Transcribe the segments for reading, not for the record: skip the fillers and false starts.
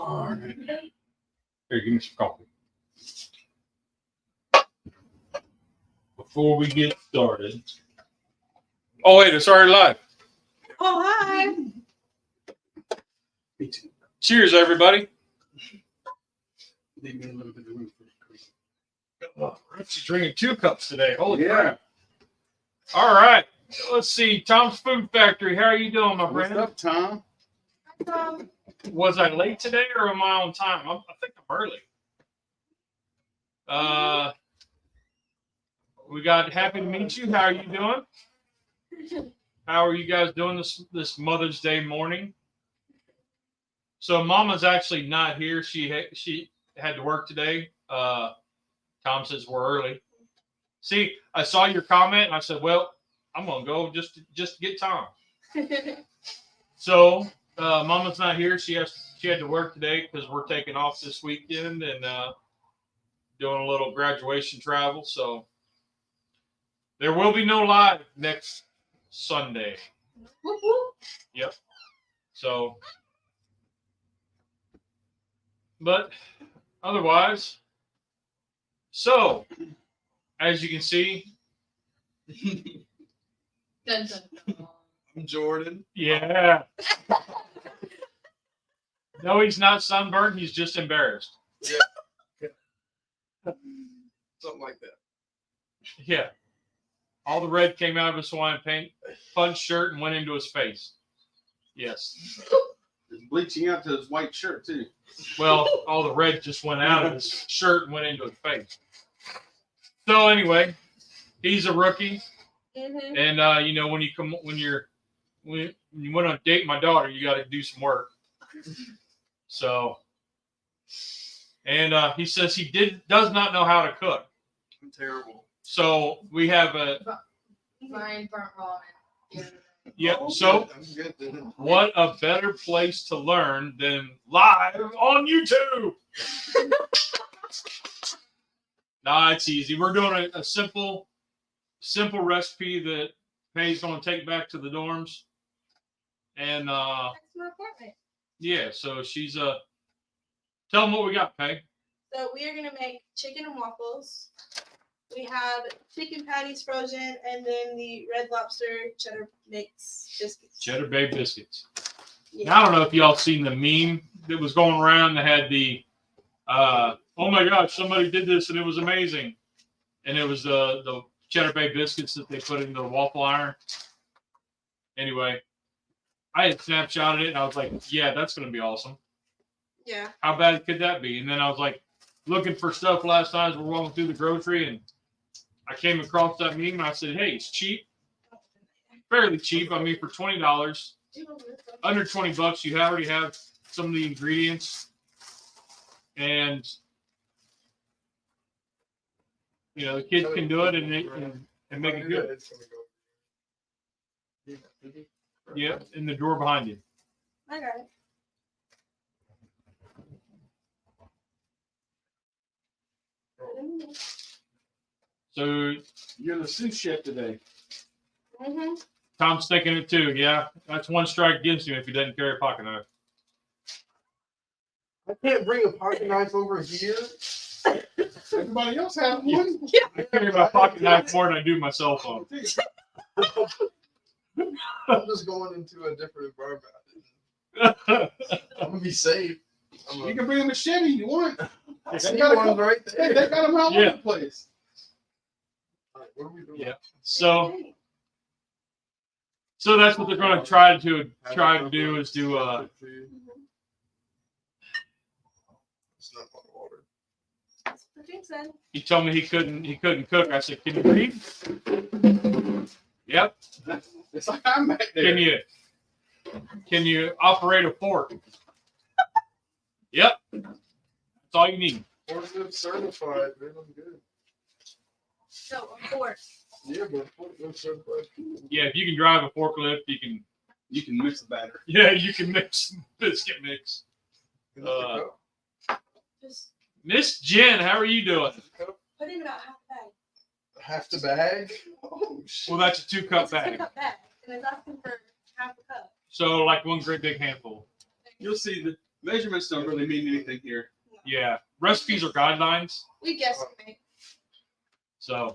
Darn it. Here, give me some coffee. Before we get started. Oh, wait, it's already live. Oh, hi. Me too. Cheers, everybody. Leave me a little bit of room for Richie's drinking 2 cups today. Holy crap. All right. Let's see. Tom's Food Factory. How are you doing, my What's friend? up, Tom? Was I late today or am I on time? I think I'm early. We got Happy to Meet You. How are you doing? How are you guys doing this Mother's Day morning? So Mama's actually not here. She had to work today. Tom says we're early. See, I saw your comment and I said, well, I'm gonna go just to get Tom. So Mama's not here. She had to work today because we're taking off this weekend and doing a little graduation travel. So there will be no live next Sunday. Yep. So, but otherwise, so as you can see, I'm Jordan. yeah. No, he's not sunburned. He's just embarrassed. Yeah. Something like that. Yeah. All the red came out of his Hawaiian paint, punched shirt, and went into his face. Yes. It's bleaching out to his white shirt, too. Well, all the red just went out of his shirt and went into his face. So anyway, he's a rookie, and you know when you went on a date with my daughter, you got to do some work. So, and he says he does not know how to cook. I'm terrible. So we have a Mine burnt raw. yeah. Oh, So I'm good then. what a better place to learn than live on YouTube? Nah, it's easy. We're doing a simple recipe that Pay's going to take back to the dorms, and That's my apartment. yeah. So she's tell them what we got, Pay. So we are gonna make chicken and waffles. We have chicken patties frozen, and then the Red Lobster cheddar mix biscuits. Cheddar Bay biscuits. Yeah. Now, I don't know if y'all seen the meme that was going around that had the oh my gosh, somebody did this and it was amazing, and it was the Cheddar Bay biscuits that they put in the waffle iron. Anyway, I had snapshotted it and I was like, yeah, that's gonna be awesome. Yeah. How bad could that be? And then I was like looking for stuff last night as we're walking through the grocery, and I came across that meme and I said, hey, it's cheap, fairly cheap. I mean, for $20, under $20, you already have some of the ingredients, and you know the kids can do it and make it good. Yeah, in the drawer behind you. I got it. So You're the sous chef today. Tom's thinking it too. Yeah, that's one strike against him if he doesn't carry a pocket knife. I can't bring a pocket knife over here. Everybody else has Yeah. one. I carry my pocket knife more than I do my cell phone. I'm just going into a different environment. I'm gonna be safe. You can bring a machete if you want. I They got one right there. They got them all over the place. All right, what are we doing? Yeah. So that's what they're going to try to do is do It's not hot water. That's what Jake said. he told me he couldn't cook. I said, can you read? Yep. It's like I'm back there. Can you operate a fork? Yep. That's all you need. Forklift certified, man. I'm good. No, of course. Yeah, but forklift certified. Yeah, if you can drive a forklift, you can mix the batter. Yeah, you can mix biscuit mix. Just Miss Jen, how are you doing? put in about half a bag. Half the bag? Oh, shit. Well, that's a 2-cup It's a bag. 2-cup bag, and it's asking for half a cup. So like one great big handful. You'll see that Measurements don't really mean anything here. Yeah, recipes are guidelines. We guesstimate. So.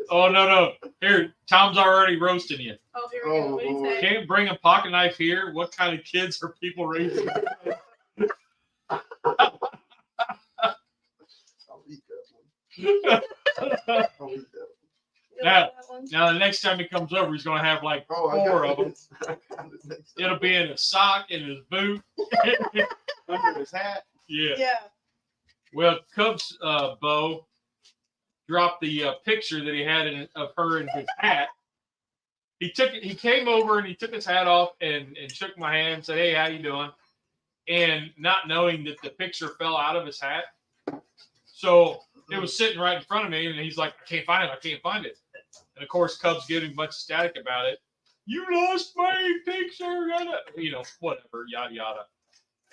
Oh no! Here, Tom's already roasting you. Oh, here we go. What do you say? Can't bring a pocket knife here. What kind of kids are people raising? I'll eat that one. I'll eat that You like that one? Now the next time he comes over, he's gonna have like one. 4 of them. I got it next It'll be in his sock, in his boot, Under his hat. Yeah. Yeah. Well, Cubs Bo dropped the picture that he had of her in his hat. He came over and he took his hat off and shook my hand and said, "Hey, how you doing?" And not knowing that the picture fell out of his hat. So it was sitting right in front of me and he's like, "I can't find it. And of course, Cubs giving a bunch of static about it. "You lost my picture," whatever, yada yada.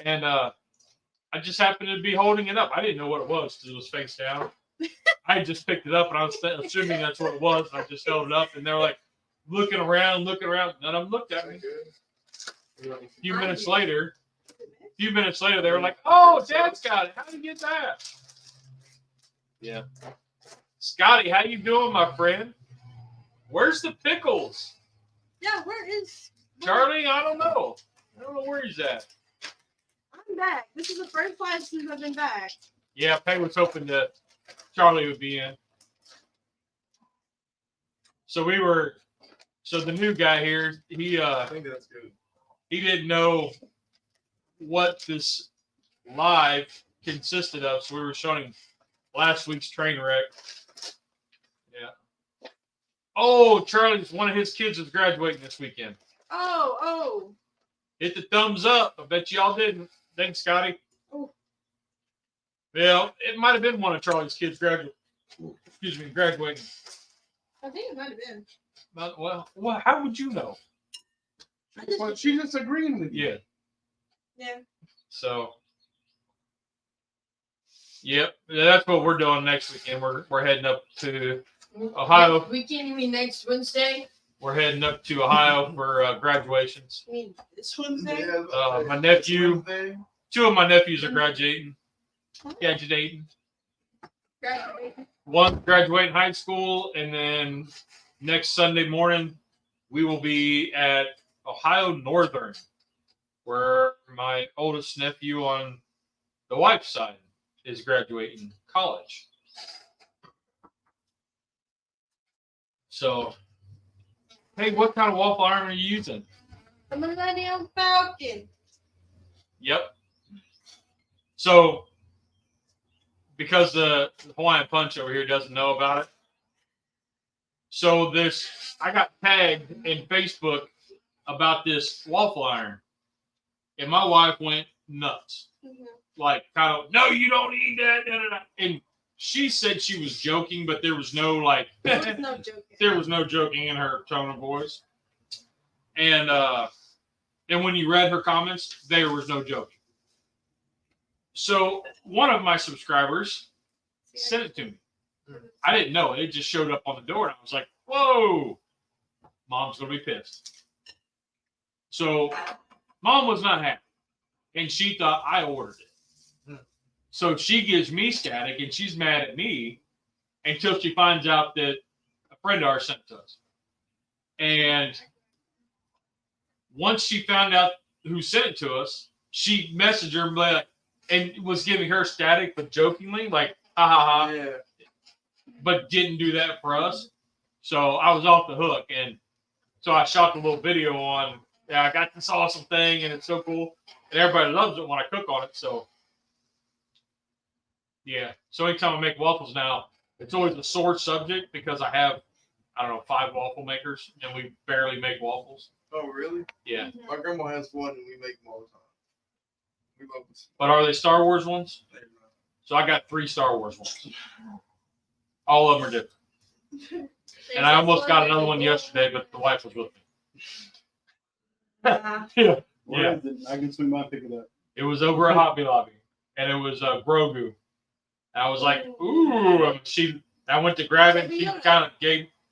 And I just happened to be holding it up. I didn't know what it was because it was face down. I just picked it up and I was assuming that's what it was. And I just held it up and they were like looking around. None of them looked at me. A few minutes later, they were like, "Oh, Dad's got it. How did you get that?" Yeah. Scotty, how you doing, my friend? Where's the pickles? Yeah, where is Charlie? I don't know where he's at. I'm back. This is the first time since I've been back. Yeah, Pay was hoping that Charlie would be in. So the new guy here, I think that's good. he didn't know what this live consisted of, so we were showing him last week's train wreck. Yeah. Oh, one of his kids is graduating this weekend. Oh. Hit the thumbs up. I bet y'all didn't. Thanks, Scotty. Oh. Well, it might have been one of Charlie's kids graduating. I think it might have been. Well, how would you know? Well, she's just agreeing with you. Yeah. So, yep, that's what we're doing next weekend. We're heading up to Ohio. Next weekend, you mean next Wednesday? We're heading up to Ohio for graduations. I mean, this Wednesday? Yeah, My nephew, Wednesday. 2 of my nephews are graduating. One graduating high school, and then next Sunday morning we will be at Ohio Northern, where my oldest nephew on the wife's side is graduating college. So, hey, what kind of waffle iron are you using? The Millennium Falcon. Yep. So, because the Hawaiian Punch over here doesn't know about it, so I got tagged in Facebook about this waffle iron, and my wife went nuts. Mm-hmm. Like, kind of, "No, you don't eat that." Da, da, da. And she said she was joking, but there was no There was no joking. there was no joking in her tone of voice. And when you read her comments, there was no joking. So one of my subscribers sent it to me. I didn't know it. It just showed up on the door, and I was like, "Whoa, Mom's gonna be pissed." So Mom was not happy, and she thought I ordered it. So she gives me static, and she's mad at me until she finds out that a friend of ours sent it to us. And once she found out who sent it to us, she messaged her and was giving her static, but jokingly, like, "Ha ha ha," Yeah. but didn't do that for us. So I was off the hook, and so I shot the little video on. Yeah, I got this awesome thing, and it's so cool, and everybody loves it when I cook on it. So yeah, so anytime I make waffles now, it's always a sore subject because I have, 5 waffle makers, and we barely make waffles. Oh, really? Yeah, Mhm. My grandma has one, and we make them all the time. We love them. but are they Star Wars ones? So I got 3 Star Wars ones. All of them are different. And I almost got another one yesterday, but the wife was with me. Yeah. Yeah. I can swing by and pick it up. It was over at Hobby Lobby, and it was Grogu. I was like, "Ooh!" I went to grab it, and she kind of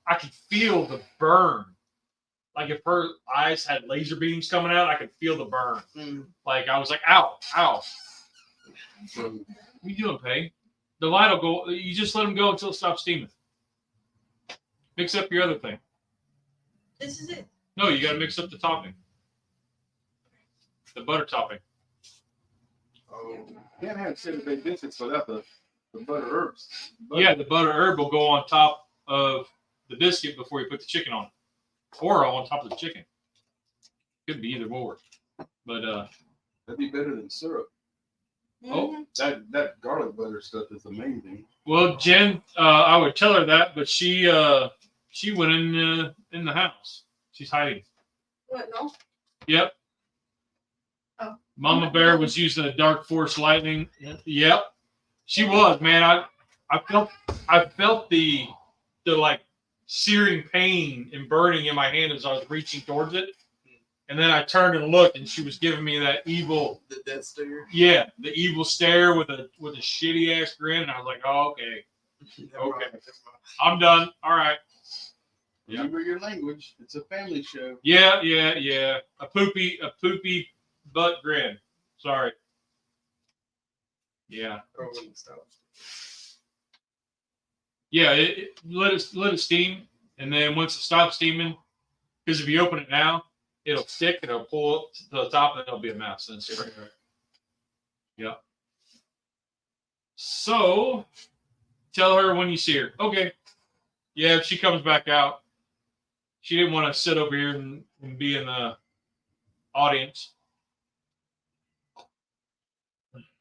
I could feel the burn like if her eyes had laser beams coming out, I could feel the burn. Mm. Like I was like, ow, ow. What are you doing, Pay? The light will go. You just let them go until it stops steaming. Mix up your other thing. This is it. No, you got to mix up the topping. The butter topping. Oh, Can't have cheddar baked biscuits without the butter herbs. Yeah, the butter herb will go on top of the biscuit before you put the chicken on it. Or on top of the chicken. Could be either or. But That'd be better than syrup. Oh. That garlic butter stuff is amazing. well, Jen, I would tell her that, but she went in the house. She's hiding. What? No. Yep. Oh. Mama Bear was using a dark force lightning. Yep. She was, man. I felt the like searing pain and burning in my hand as I was reaching towards it. And then I turned and looked, and she was giving me that evil, the death stare. yeah, the evil stare with a shitty ass grin. And I was like, oh, okay, okay, I'm done. All right. Yeah. Remember your language. It's a family show. Yeah. A poopy butt grin. Sorry. Yeah. Oh, stop. Yeah. Let it steam, and then once it stops steaming, because if you open it now, it'll stick and it'll pull up to the top, and it'll be a mess. And it's right. Yeah. So tell her when you see her. Okay. Yeah, if she comes back out. She didn't want to sit over here and be in the audience.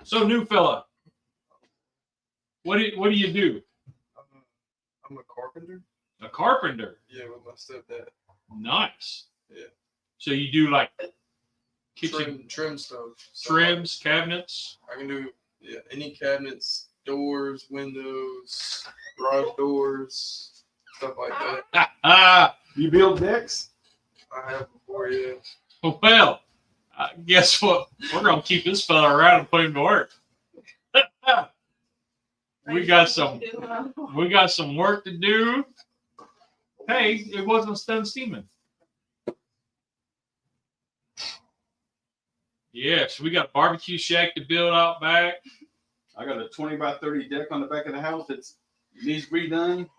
So, new fella, what do you do? I'm a carpenter. A carpenter. Yeah, with my stepdad. Nice. Yeah. So you do like kitchen trim stuff. So trims, cabinets. I can do any cabinets, doors, windows, garage doors, stuff like that. You build decks? I have before, yeah. Well, guess what? We're gonna keep this fella around and put him to work. We got some work to do. Hey, it wasn't done steaming. Yes, we got a barbecue shack to build out back. I got a 20 by 30 deck on the back of the house. It needs redone.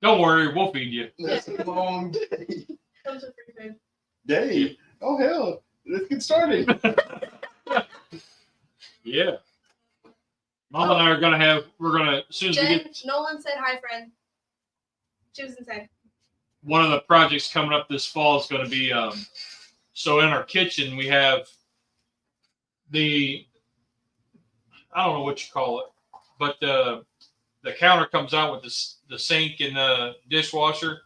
Don't worry, we'll feed you. That's a long day. Comes with free food. Day. Oh hell. Let's get started. Yeah. Mom and I are gonna as soon as we Jen, get Nolan said hi, friend. She was inside. one of the projects coming up this fall is gonna be so in our kitchen we have I don't know what you call it, but the counter comes out with the sink and the dishwasher,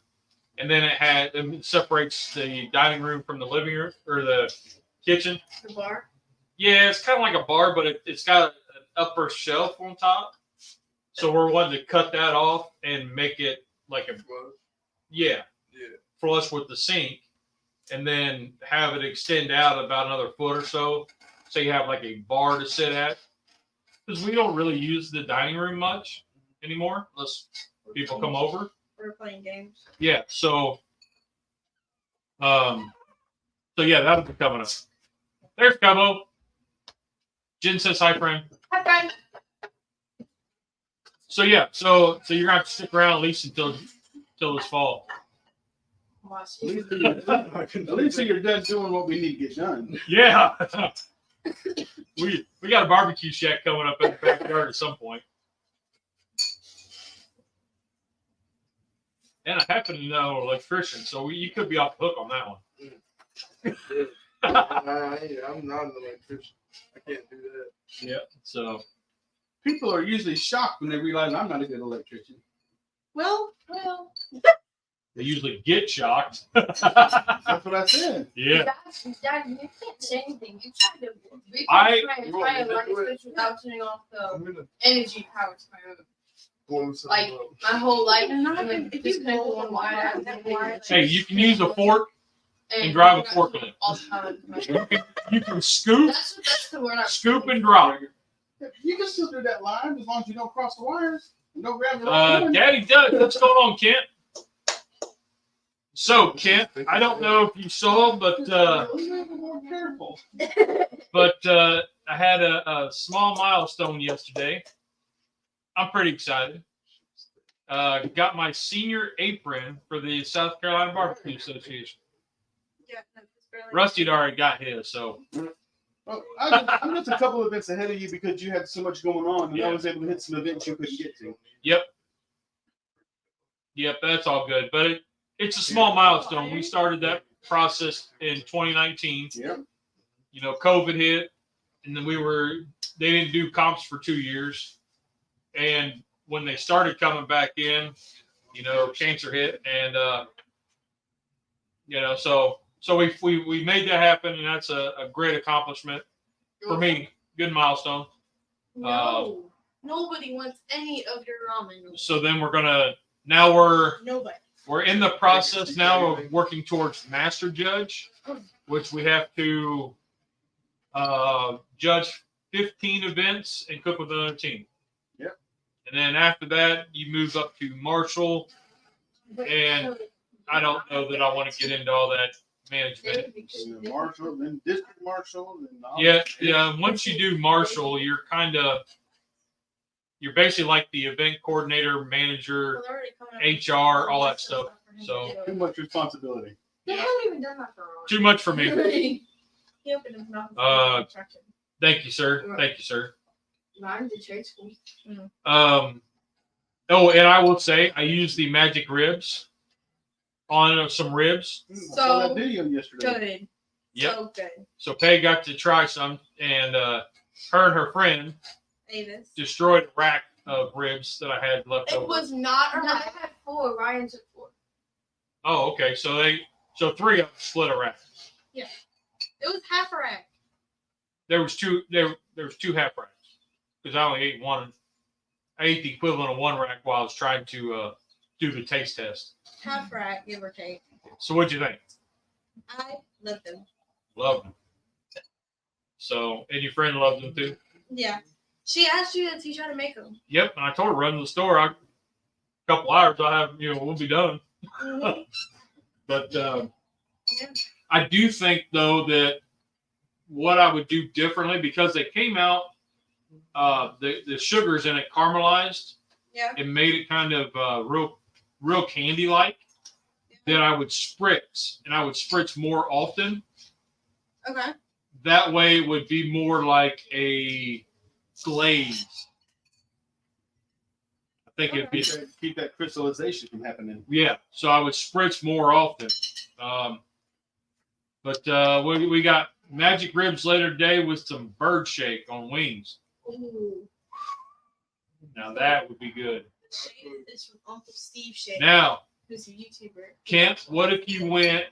and then it separates the dining room from the living room or the kitchen. The bar. Yeah, it's kind of like a bar, but it's got an upper shelf on top. So we're wanting to cut that off and make it like flush with the sink, and then have it extend out about another foot or so. So you have like a bar to sit at, because we don't really use the dining room much anymore unless people come over. We're playing games. Yeah, so yeah, that'll be coming up. There's Cabo. Jen says hi, friend. Hi, friend. So yeah, so you're gonna have to stick around at least until this fall. At least you're done doing what we need to get done. Yeah. we got a barbecue shack coming up in the backyard at some point. And I happen to know an electrician, so you could be off the hook on that one. I'm not an electrician. I can't do that. Yeah. So People are usually shocked when they realize I'm not a good electrician. Well. they usually get shocked. That's what I said. Yeah. Dad, you can't say anything. You tried to. I- try to run a switch without turning off I'm the gonna energy power to my room. blow something Like up. my whole life, And not and then even- if just you connect blow one the wire wire, and that then wire- Hey, you can use a fork and drive a forklift. all the time. You can scoop, That's the word I'm scoop and drop. You can still do that line as long as you don't cross the wires and don't grab the wrong one. Daddy does. What's going on, Kent? So, Kent, I don't know if you saw, but More careful. I had a small milestone yesterday. I'm pretty excited. Got my senior apron for the South Carolina Barbecue Association. Yeah, no, it's barely- Rusty had already got his, so Well, I'm just a couple events ahead of you because you had so much going on, and Yeah. I was able to hit some events you couldn't get to. yep, that's all good. But it's a small milestone. We started that process in 2019. Yep. You know, COVID hit, and then they didn't do comps for 2 years. And when they started coming back in, you know, cancer hit, and you know, so we made that happen, and that's a great accomplishment for me. Good milestone. No. Nobody wants any of your ramen. So then we're Nobody. in the process now of working towards master judge, which we have to judge 15 events and cook with another team. Yep. And then after that, you move up to marshal. And I don't know that I want to get into all that management. And then marshal, then district marshal, and then all Yeah. Once you do marshal, you're basically like the event coordinator, manager, Well, they're already coming up. HR, all that stuff. So Too much responsibility. They haven't even done that for ramen. too much for me. He opened his mouth. Thank you, sir. Thank you, sir. Mine's a trade school. Oh, and I will say I used the magic ribs on some ribs. I saw that So video yesterday. good. Yep. So good. So Peg got to try some, and her and her friend Avis. destroyed a rack of ribs that I had left It over. was not a rack. I had 4. Ryan took 4. Oh, okay. So 3 of them split a rack. It was half a rack. There was two half racks because I only ate one. I ate the equivalent of 1 rack while I was trying to do the taste test. Half rack, give or take. So what'd you think? I love them. Loved them. So, and your friend loved them too? Yeah. She asked you to teach her how to make them. Yep. And I told her run to the store. A couple hours. We'll be done. Mhm. But Yeah. I do think though that what I would do differently, because they came out, the sugars in it caramelized Yeah. and made it kind of real candy like. Then I would spritz, and I would spritz more often. Okay. That way it would be more like a glaze. I think it'd be, Keep that crystallization from happening. yeah. So I would spritz more often. But we got magic ribs later today with some bird shake on wings. Ooh. Now that would be good. Shade is from Uncle Steve Shade, Now, who's a YouTuber. Kent, what if you went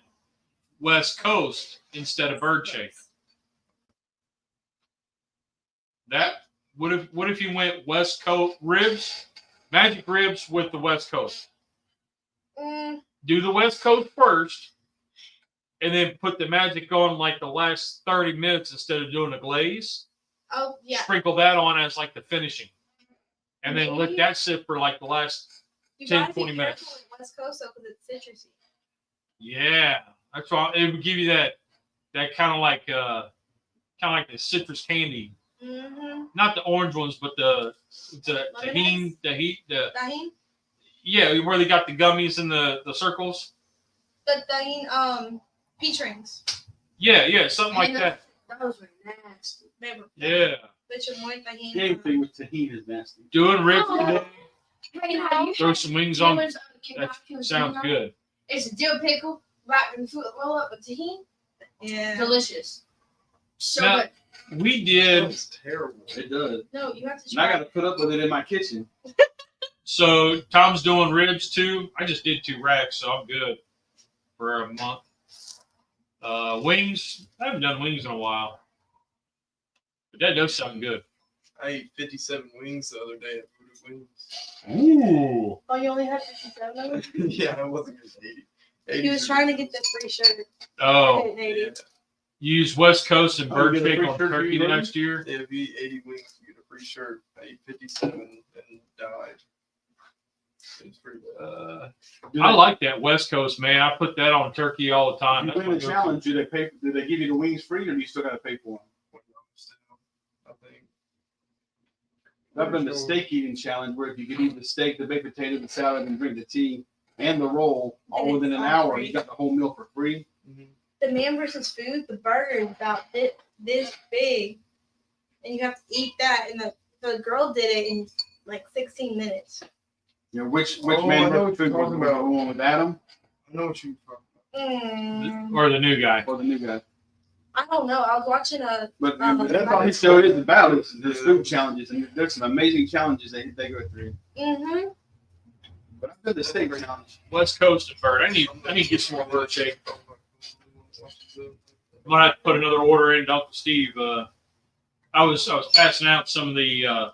West Coast instead of bird shake? What if you went West Coast ribs, magic ribs with the West Coast? Do the West Coast first, and then put the magic on like the last 30 minutes instead of doing a glaze. Oh, yeah. Sprinkle that on as like the finishing, and then let that sit for like the last. You 10, gotta 20 be minutes. careful with West Coast though, because it's citrusy. Yeah, that's why it would give you that kind of like the citrus candy. Mm-hmm. Not the orange ones, but the tahini, Tahini? yeah, where they got the gummies and the circles. The tahini, peach rings. Yeah, something like that. Those were nasty. They were Yeah, Leche muy tahini. Anything with tahini is nasty. doing ribs today. Hey, have you Throw some wings on. That That sounds good. It's a dill pickle wrapped in fruit roll up with tahini. Yeah. Delicious. So Now- good. We did. It's terrible. It does. No, you have to And I try. got to put up with it in my kitchen. So Tom's doing ribs too. I just did 2 racks, so I'm good for a month. Wings. I haven't done wings in a while, but that does sound good. I ate 57 wings the other day at Voodoo Ooh. Oh, you only have 57 of them? Wings. Yeah, I wasn't going to 80. He was trying to get the free shirt. Oh, At 80. use West Coast and Oh, bird you get a shake free on shirt for turkey you, buddy? next year. If you eat 80 wings, you get a free shirt. I ate 57 and died. It's pretty good. I like that West Coast, man. I put that on turkey all the time. If you win the challenge, do they pay? Do they give you the wings free, or do you still got to pay for them? I think. I've done the steak eating challenge where if you could eat the steak, the baked potato, the salad, and drink the tea and the roll all within an hour, you got the whole meal for free. The Man versus Food, the burger is about this big, and you have to eat that. And the girl did it in like 16 minutes. You know, which I man know versus what you're food was talking the about. one with Adam I know what you're talking Or the new guy. or the new guy? I don't know. I was watching a. But that's all his show is about. Is the food challenges, and there's some amazing challenges they go through. Mm-hmm. But I've done the steak challenge. West Coast and bird. I need to get some more bird shake. I'm gonna have to put another order in to Uncle Steve. I was passing out some of the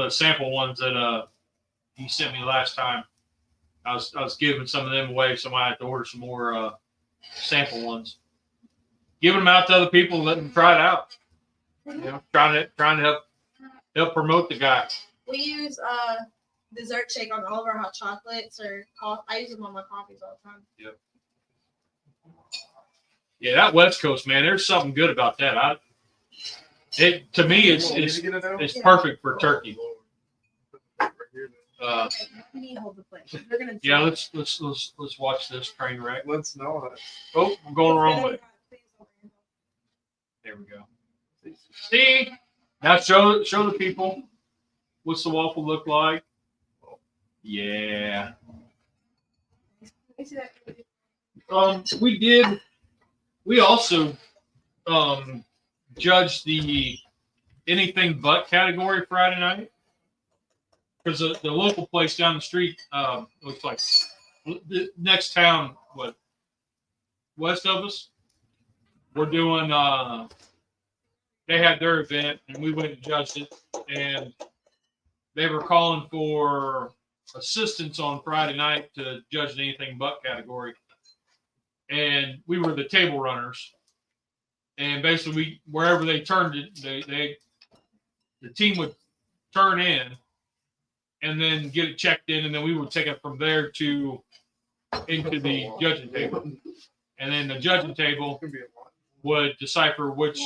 sample ones that he sent me last time. I was giving some of them away, so I might have to order some more sample ones. Giving them out to other people, letting them try it out. You know, trying to help promote the guy. We use dessert shake on all of our hot chocolates or coffee. I use them on my coffees all the time. Yep. Yeah, that West Coast, man, there's something good about that. To me, it's perfect for turkey. We hold the plate. They're gonna. Yeah, let's watch this train wreck. Let's not. Oh, we're going the wrong way. There we go. See, now show the people what's the waffle look like. Yeah. We also judged the anything but category Friday night because the local place down the street looks like the next town west of us. We're doing they had their event and we went and judged it, and they were calling for assistance on Friday night to judge the anything but category. And we were the table runners. And basically wherever they turned it, the team would turn in and then get it checked in, and then we would take it from there into the judging table. And then the judging table would decipher which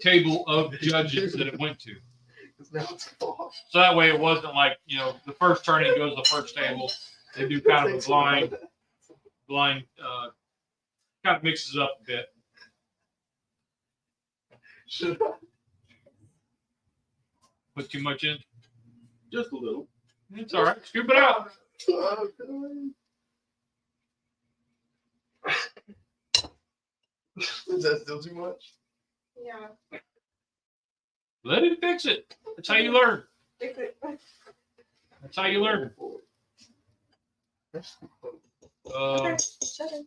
table of judges that it went to. So that way it wasn't like, the first turning goes to the first table. They do kind of a blind kind of mixes it up a bit. Should I? Put too much in? Just a little. It's all right. Scoop it out. Is that still too much? Yeah. Let it fix it. That's how you learn. Fix it. That's how you learn. Shut it.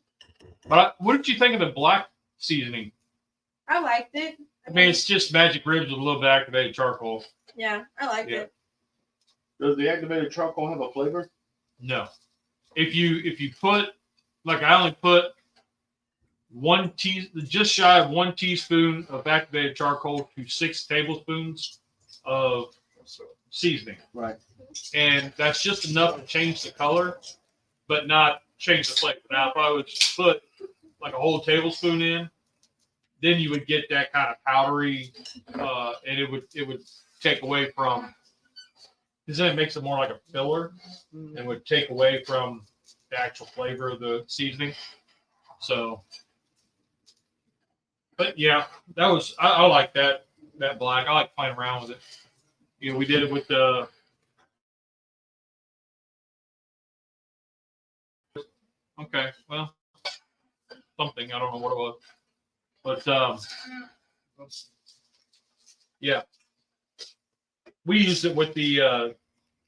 But what did you think of the black seasoning? I liked it. I mean, it's just magic ribs with a little bit of activated charcoal. Yeah, I liked it. Does the activated charcoal have a flavor? No. If you put, like, I only put just shy of 1 teaspoon of activated charcoal to 6 tablespoons of seasoning. Right. And that's just enough to change the color, but not change the flavor. Now, if I would put like a whole tablespoon in, then you would get that kind of powdery, and it would take away from, because then it makes it more like a filler and would take away from the actual flavor of the seasoning. So, but yeah, I like that black. I like playing around with it. We did it with the okay, well, something, I don't know what it was. But yeah. We used it with the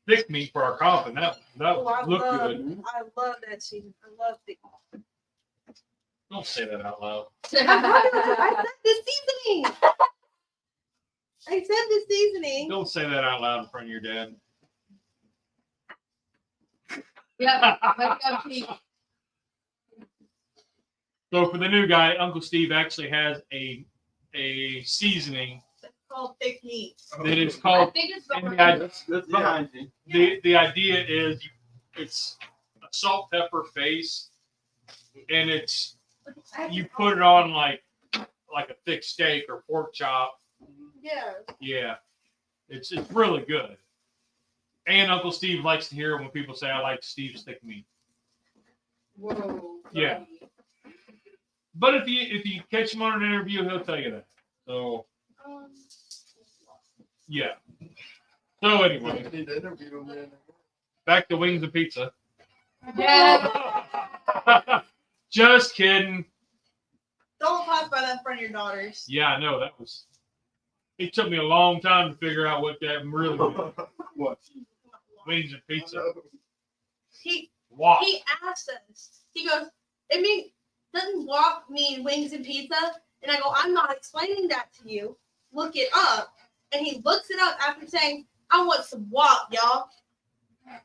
thick meat for our coffin. That looked good. I love that season. I love thick. Don't say that out loud. I said the seasoning. I said the seasoning. Don't say that out loud in front of your dad. Yeah, wake up, Pete. So for the new guy, Uncle Steve actually has a seasoning called thick meat. It is I called. think it's And behind. That's behind you. The idea is it's a salt pepper face, and it's you put it on like a thick steak or pork chop. Yeah. Yeah, it's really good. And Uncle Steve likes to hear when people say I like Steve's thick meat. Whoa. Yeah. But if you catch him on an interview, he'll tell you that. So yeah. So anyway, Need to interview him, man. back to wings and pizza. Yeah. Just kidding. Don't talk about that in front of your daughters. Yeah, I know that was. It took me a long time to figure out what that really meant. What? Wings and pizza. He Wow. he asked us. He goes, it means doesn't walk mean wings and pizza? And I go, I'm not explaining that to you. Look it up. And he looks it up after saying, I want some wok, y'all.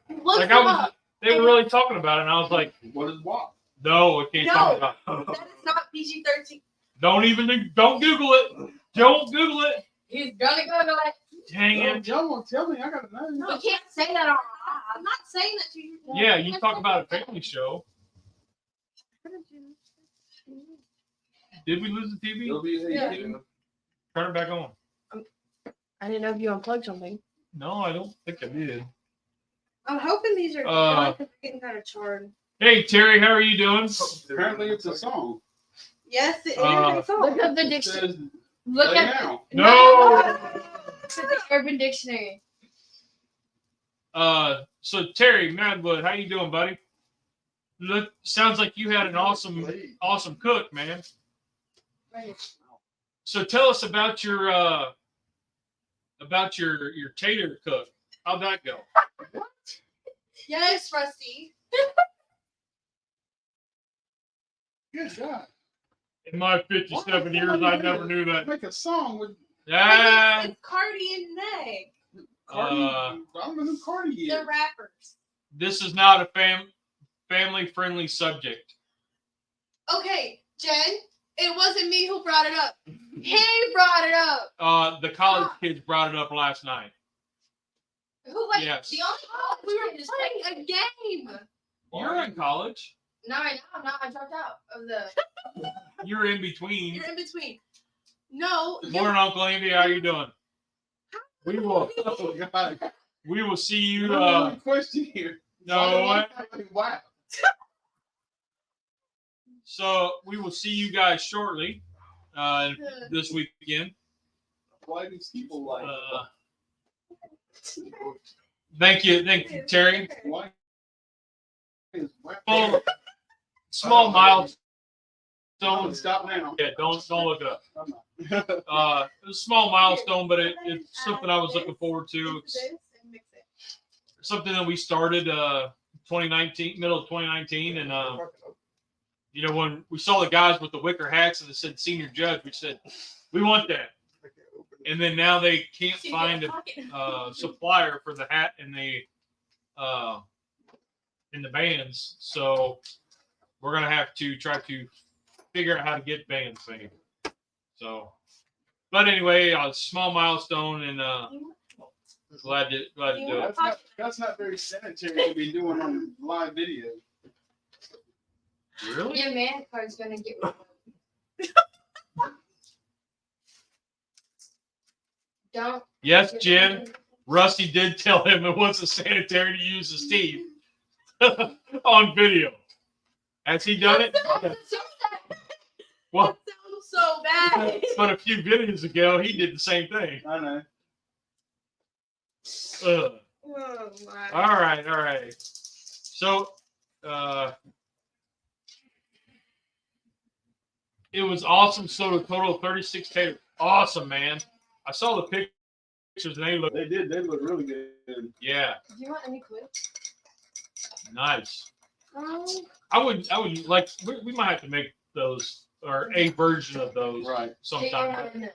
He looks Like it up. they were really talking about it, and I was like, What is what? no, I can't talk about it. That is not PG-13. Don't Google it. Don't Google it. He's gonna go to it. Dang it. Y'all won't tell me. I gotta know. We can't say that on. I'm not saying that to you. Yeah, you talk about a family show. Did we lose the TV? It'll be Yeah. Turn it back on. I didn't know if you unplugged something. No, I don't think I did. I'm hoping these are because they're getting kind of charred. Hey, Terry, how are you doing? Apparently, it's a song. Yes, it is. Look up the It dictionary. says, Look "Play at now." No. the Urban Dictionary. So Terry Madwood, how you doing, buddy? Look, sounds like you had an awesome cook, man. Right. So tell us about your tater cook. How'd that go? Yes, Rusty. Good God. In my 57 years, I never knew that. Make a song with Yeah. It's Cardi and Meg. Cardi. I don't know who Cardi is. They're rappers. This is not a family-friendly subject. Okay, Jen, it wasn't me who brought it up. He brought it up. The college kids brought it up last night. Who, like, Yes. the only we were playing a game. You're in college. No, I know. I'm not. I dropped out of the. You're in between. You're in between. No. Morning, Uncle Andy. How you doing? We will. Oh, God. We will see you. Question here. No. Wow. So we will see you guys shortly. This weekend. Why these people like? Thank you, Terry. Why? Is Well, small milestone. Stop now. Yeah, don't look it up. I'm not. It was a small milestone, but it's something I was looking forward to. It's something that we started 2019, middle of 2019, and you know, when we saw the guys with the wicker hats and it said senior judge, we said we want that. And then now they can't find a supplier for the hat and the bands, so we're gonna have to try to figure out how to get bands made. So, but anyway, a small milestone, and glad to do it. That's not very sanitary to be doing on live video. Really? Your man card's gonna get. Don't. Yes, Jen. Rusty did tell him it wasn't sanitary to use the Steve on video. Has he done it? Well, That sounds so bad. but a few videos ago, he did the same thing. I know. Ugh. Oh my. All right. So, it was awesome. So a total of 36 taters. Awesome, man. I saw the pictures and they look. They did. They look really good. Yeah, Do you want any clips? nice. I would like. We might have to make those or a version of those Right. sometime.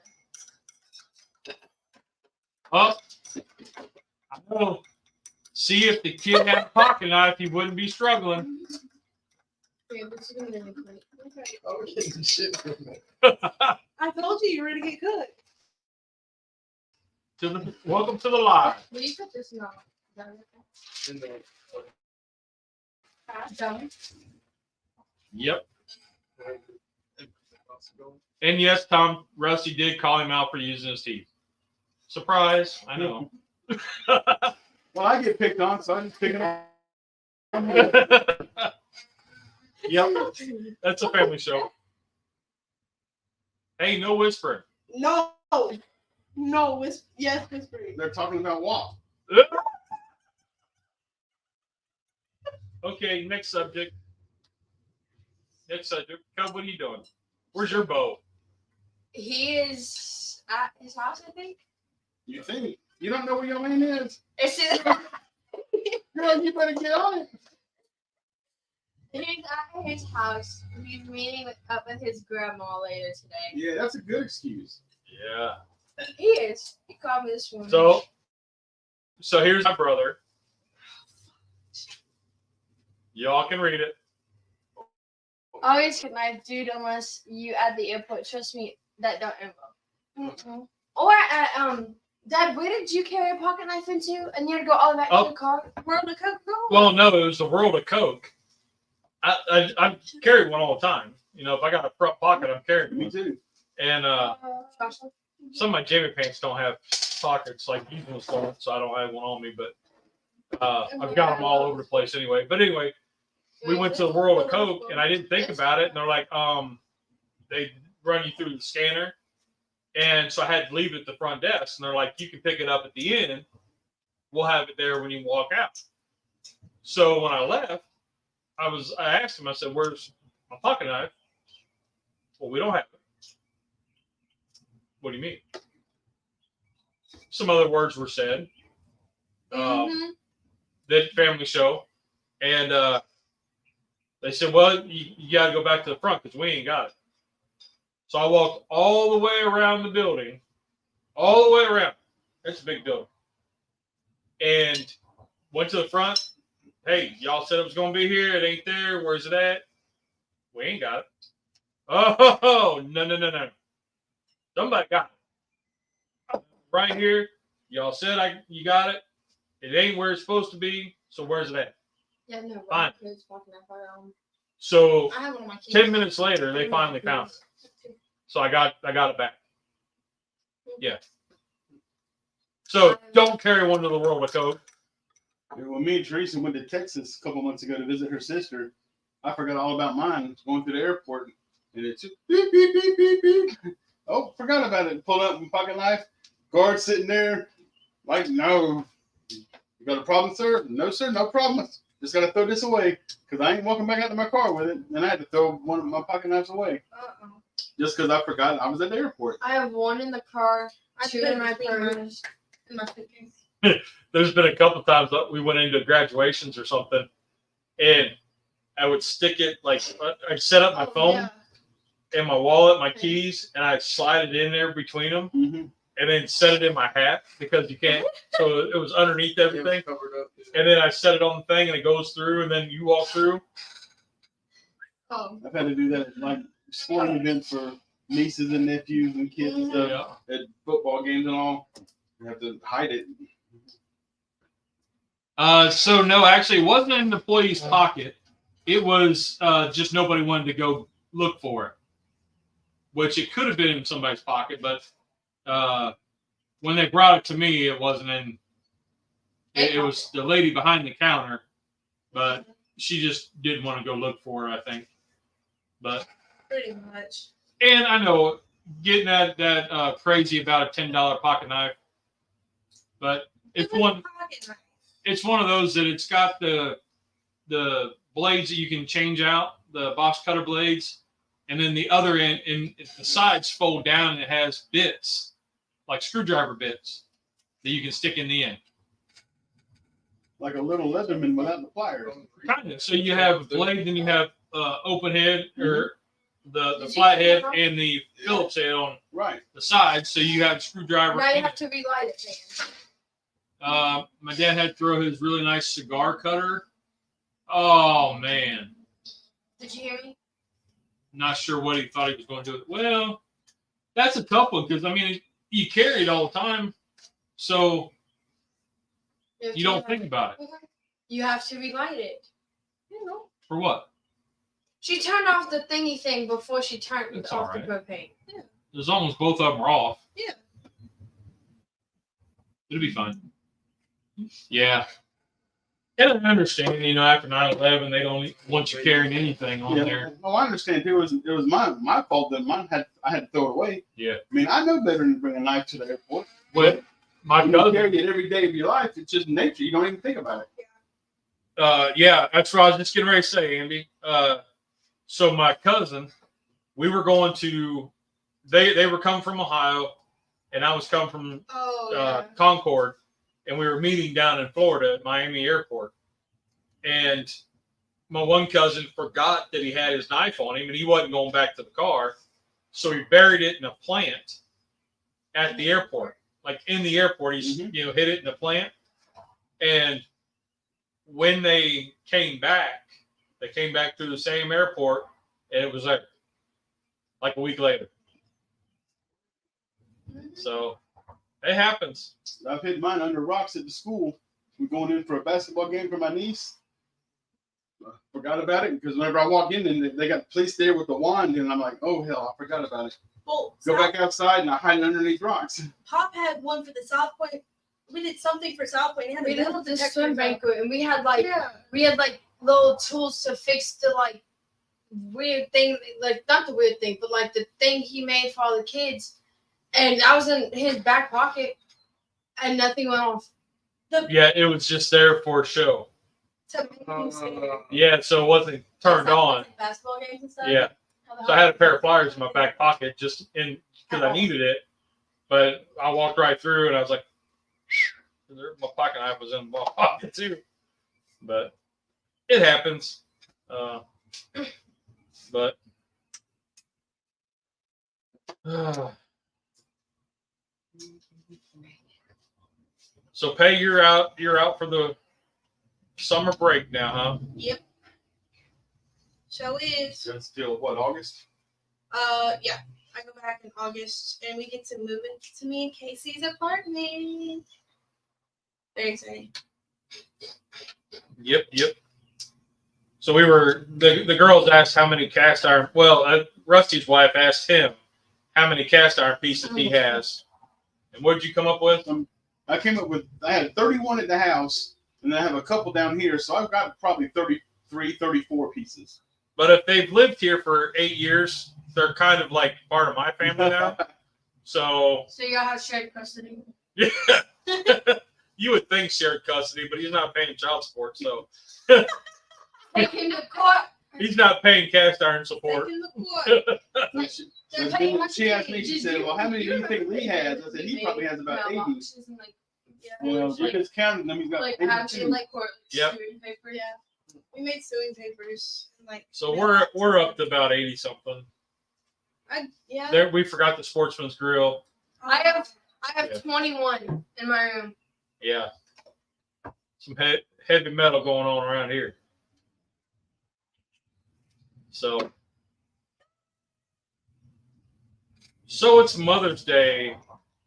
Oh, I know. See, if the kid had a pocket knife, he wouldn't be struggling. Yeah, but you can get any clip. Oh, we're getting shit from it. I told you were gonna get cooked. welcome to the live. Will you put this in In the- Done. Yep. And yes, Tom, Rusty did call him out for using his teeth. Surprise! I know. Well, I get picked on, so I just pick it on. Yep, that's a family show. Hey, no whispering. No. Yes, whispering. They're talking about waffle. Okay, next subject. Cub, what are you doing? Where's your bow? He is at his house, I think. You think? You don't know where your man is? It's in, Girl, you better get on it. he's at his house. He's meeting up with his grandma later today. Yeah, that's a good excuse. Yeah. He is. He called me this morning. So here's my brother. Y'all can read it. Always get my dude unless you add the input. Trust me, that don't involve. Or Dad, where did you carry a pocket knife into? And you had to go all the way back to the car? World of Coca-Cola. Well, no, it was the world of Coke. I carry one all the time. You know, if I got a front pocket, I'm carrying Me one. too. And some of my jammy pants don't have pockets like these ones don't, so I don't have one on me. But I've got them all over the place anyway. But anyway, we went to the world of Coke, and I didn't think about it. And they're like, they run you through the scanner. And so I had to leave it at the front desk. And they're like, you can pick it up at the end. We'll have it there when you walk out. So when I left, I asked him, I said, where's my pocket knife? Well, we don't have it. What do you mean? Some other words were said. That family show. And they said, well, you got to go back to the front because we ain't got it. So I walked all the way around the building, all the way around. It's a big building. And went to the front. Hey, y'all said it was going to be here. It ain't there. Where's it at? We ain't got it. Oh, no. Somebody got it. Right here. Y'all said you got it. It ain't where it's supposed to be. So where's it at? Yeah, no. Fine. I So have one of my kids. 10 minutes later, they finally found it. So I got it back. Yeah. So don't carry one to the world of Coke. When me and Teresa went to Texas a couple months ago to visit her sister, I forgot all about mine going through the airport. And it's just beep, beep, beep, beep, beep. Oh, forgot about it. Pulled out my pocket knife. Guard sitting there. Like, no. You got a problem, sir? No, sir. No problem. Just got to throw this away because I ain't walking back out to my car with it. And I had to throw one of my pocket knives away. Just because I forgot I was at the airport. I have one in the car, two in my purse. In my suitcase. There's been a couple times that we went into graduations or something, and I would stick it, like, I'd set up my phone and my wallet, my keys, and I'd slide it in there between them, and then set it in my hat because you can't. So it was underneath everything. Covered up. And then I set it on the thing, and it goes through, and then you walk through. I've had to do that at like sporting events for nieces and nephews and kids and stuff at football games and all. You have to hide it. So no, actually, it wasn't in the employee's pocket. It was just nobody wanted to go look for it, which it could have been in somebody's pocket, but when they brought it to me, it wasn't in. It was the lady behind the counter, but she just didn't want to go look for it, I think. But Pretty much. and I know getting that crazy about a $10 pocket knife, but it's one. Pocket knife. It's one of those that it's got the blades that you can change out, the box cutter blades, and then the other end, and the sides fold down, and it has bits, like screwdriver bits, that you can stick in the end. Like a little Leatherman without the pliers. Kind of. So you have a blade, then you have open head, or the flat head, and the Phillips head on the sides. So you have a screwdriver. Now you have to relight it, man. My dad had to throw his really nice cigar cutter. Oh, man. Did you hear me? Not sure what he thought he was going to do. Well, that's a tough one because, I mean, you carry it all the time. So have you to don't think about it. You have to relight it. You know. For what? She turned off the thingy thing before she turned It's off all right. the propane. Yeah. As long as both of them are off. Yeah. It'll be fine. Yeah. And I understand, after 9/11, they don't want you carrying anything on there. Oh, I understand too. It was my fault that I had to throw it away. Yeah. I mean, I know better than to bring a knife to the airport. But my You cousin, carry it every day of your life. It's just nature. You don't even think about it. yeah, that's what I was just getting ready to say, Andy. So my cousin, we were going to, they were coming from Ohio, and I was coming from Concord, and we were meeting down in Florida at Miami Airport. And my one cousin forgot that he had his knife on him, and he wasn't going back to the car, so he buried it in a plant at the airport. Like in the airport, he's hid it in the plant, and when they came back through the same airport, and it was like a week later. So it happens. I've hid mine under rocks at the school. We're going in for a basketball game for my niece. I forgot about it because whenever I walk in, and they got the police there with the wand, and I'm like, oh hell, I forgot about it. Well, Go back outside, and I hide it underneath rocks. Pop had one for the South Point. We did something for South Point. We did this swim banquet, and we had like little tools to fix the like weird thing, like not the weird thing, but like the thing he made for all the kids. And I was in his back pocket, and nothing went off. Yeah, it was just there for show. Yeah, so it wasn't turned on. Basketball games and stuff. Yeah. So I had a pair of pliers in my back pocket just in because I needed it, but I walked right through and I was like, my pocket knife was in my pocket too. But it happens. But so Pay, you're out for the summer break now, huh? Yep. Show is. That's still what, August? Yeah. I go back in August, and we get to move into me and Casey's apartment. Very exciting. Yep. So we were the girls asked how many cast iron. Well, Rusty's wife asked him how many cast iron pieces he has, and what did you come up with? I came up with I had 31 at the house, and then I have a couple down here, so I've got probably 33, 34 pieces. But if they've lived here for 8 years, they're kind of like part of my family now. So y'all have shared custody. Yeah. You would think shared custody, but he's not paying child support, so Take him to court. he's not paying cast iron support. Taking the court. She asked me, she said, well, how many do you think Lee has? I said, he probably has about 80. We just counted them. He's got like 82. actually like court Yep. paper. Yeah. We made suing papers. So we're up to about 80 something. Yeah. There we forgot the Sportsman's Grill. I have 21 in my room. Yeah. Some heavy metal going on around here. So it's Mother's Day.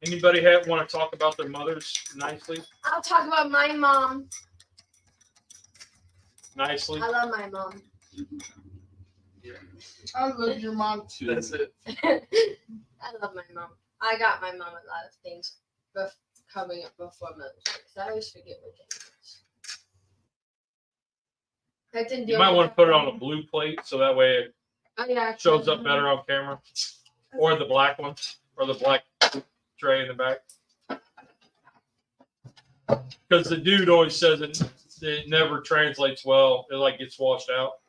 Anybody want to talk about their mothers nicely? I'll talk about my mom. Nicely. I love my mom. I love your mom too. That's it. I love my mom. I got my mom a lot of things coming up before Mother's Day. So I always forget what day it is. You might want to put it on a blue plate so that way it shows up Mm-hmm. better on camera. Or the black one. Or the black tray in the back. Because the dude always says it never translates well. It like gets washed out.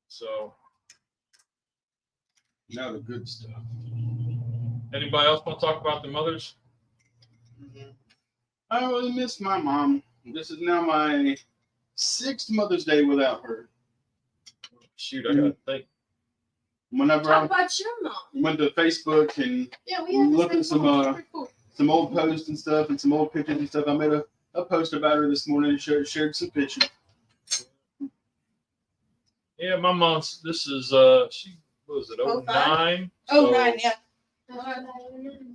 So Now the good stuff. anybody else want to talk about the mothers? I really miss my mom. This is now my 6th Mother's Day without her. Shoot, I gotta think. Whenever Talk I about your mom. went to Facebook and we have looked at some old posts and stuff and some old pictures and stuff, I made a post about her this morning and shared some pictures. Yeah, my mom's. This is what was it, 05? 09? Oh, 9, yeah.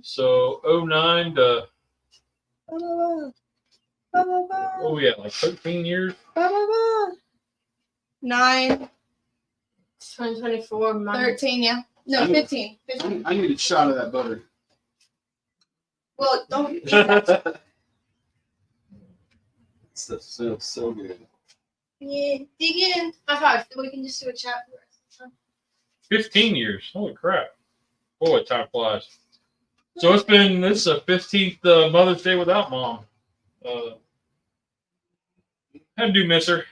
So 09 to, oh yeah, like 13 years. 9, 2024. 13, yeah. No, 15. 15. I need a shot of that butter. Well, don't eat that. Stuff smells so good. Yeah, dig in. High five. We can just do a chat for the rest. 15 years. Holy crap. Boy, time flies. So this is the 15th Mother's Day without mom. I do miss her.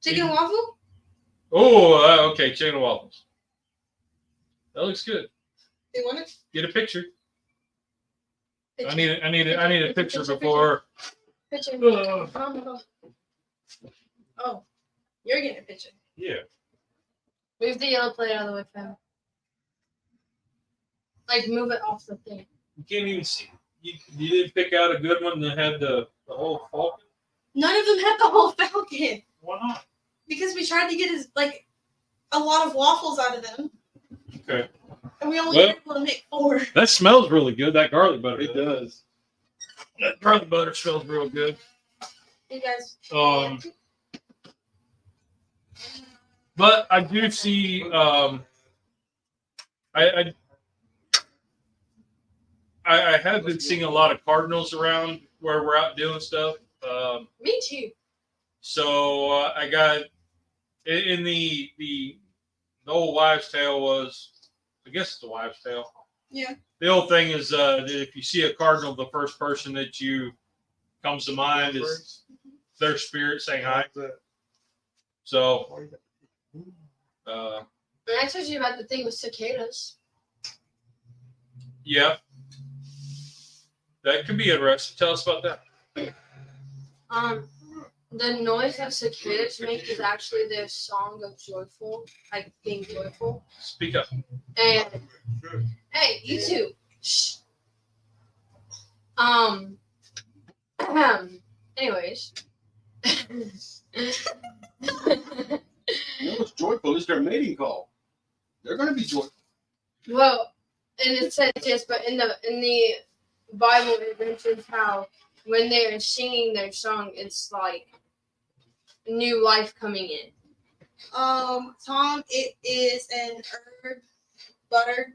Chicken and waffle? Oh, okay, chicken and waffles. That looks good. You want it? Get a picture. Picture. I need a picture before. Picture. Oh, you're getting a picture. Yeah. Move the yellow plate out of the way, fam. Like, move it off the thing. You can't even see. You didn't pick out a good one that had the whole falcon? None of them had the whole falcon. Why not? Because we tried to get a lot of waffles out of them. Okay. And we only were able to make 4. That smells really good, that garlic butter. It does. That garlic butter smells real good. You guys. But I do see I have been seeing a lot of cardinals around where we're out doing stuff. Me too. So I got in the old wives' tale was, I guess it's the wives' tale. Yeah. The old thing is that if you see a cardinal, the first person that you comes to mind is their spirit saying hi. So And I told you about the thing with cicadas. yeah. That could be interesting. Tell us about that. The noise that cicadas make is actually their song of joyful, like being joyful. Speak up. And hey, you too. Shh. Anyways. What's joyful is their mating call. They're going to be joyful. Well, and it says this, but in the Bible it mentions how when they're singing their song, it's like new life coming in. Tom, it is an herb butter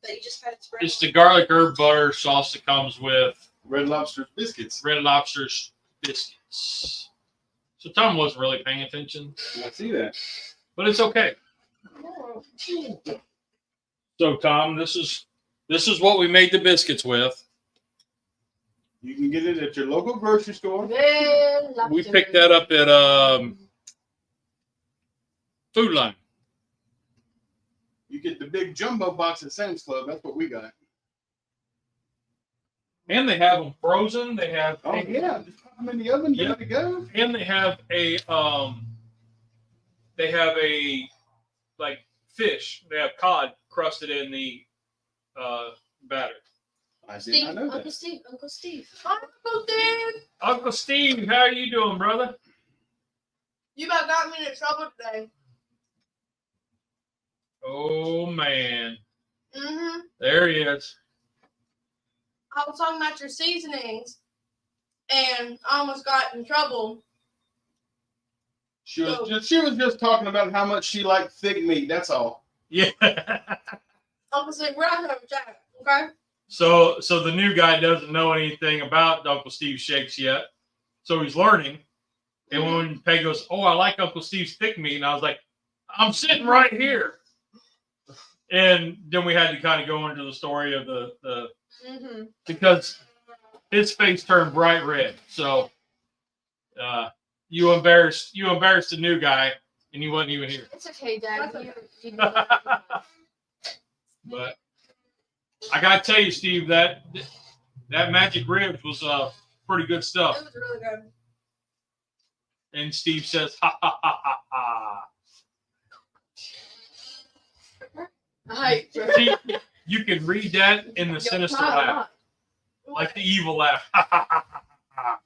that you just kind of spread. It's the garlic herb butter sauce that comes with Red Lobster biscuits. Red Lobster's biscuits. So Tom wasn't really paying attention, I see that. but it's okay. So Tom, this is what we made the biscuits with. You can get it at your local grocery store. We picked that up at Food Line. You get the big jumbo box at Sam's Club. That's what we got. And they have them frozen. They have Oh yeah, just pop them in the oven, Yep. ready to go. and they have a like fish. They have cod crusted in the batter. I see. Steve, I know Uncle that. Steve, Uncle Steve. Uncle Steve, how are you doing, brother? You about got me in trouble today. Oh man, Mm-hmm. there he is. I was talking about your seasonings, and I almost got in trouble. She was just talking about how much she liked thick meat. That's all. Yeah. Uncle said, we're not having a chat, okay? So the new guy doesn't know anything about Uncle Steve's shakes yet. So he's learning. And when Peg goes, oh, I like Uncle Steve's thick meat. And I was like, I'm sitting right here. And then we had to kind of go into the story of the because his face turned bright red. So you embarrassed the new guy and you wasn't even here. It's okay, Dad. But I gotta tell you, Steve, that magic ribs was pretty good stuff. It was really good. And Steve says, ha ha ha ha ha. Hi. See, you can read that in the sinister laugh, like the evil laugh. Ha ha ha ha ha.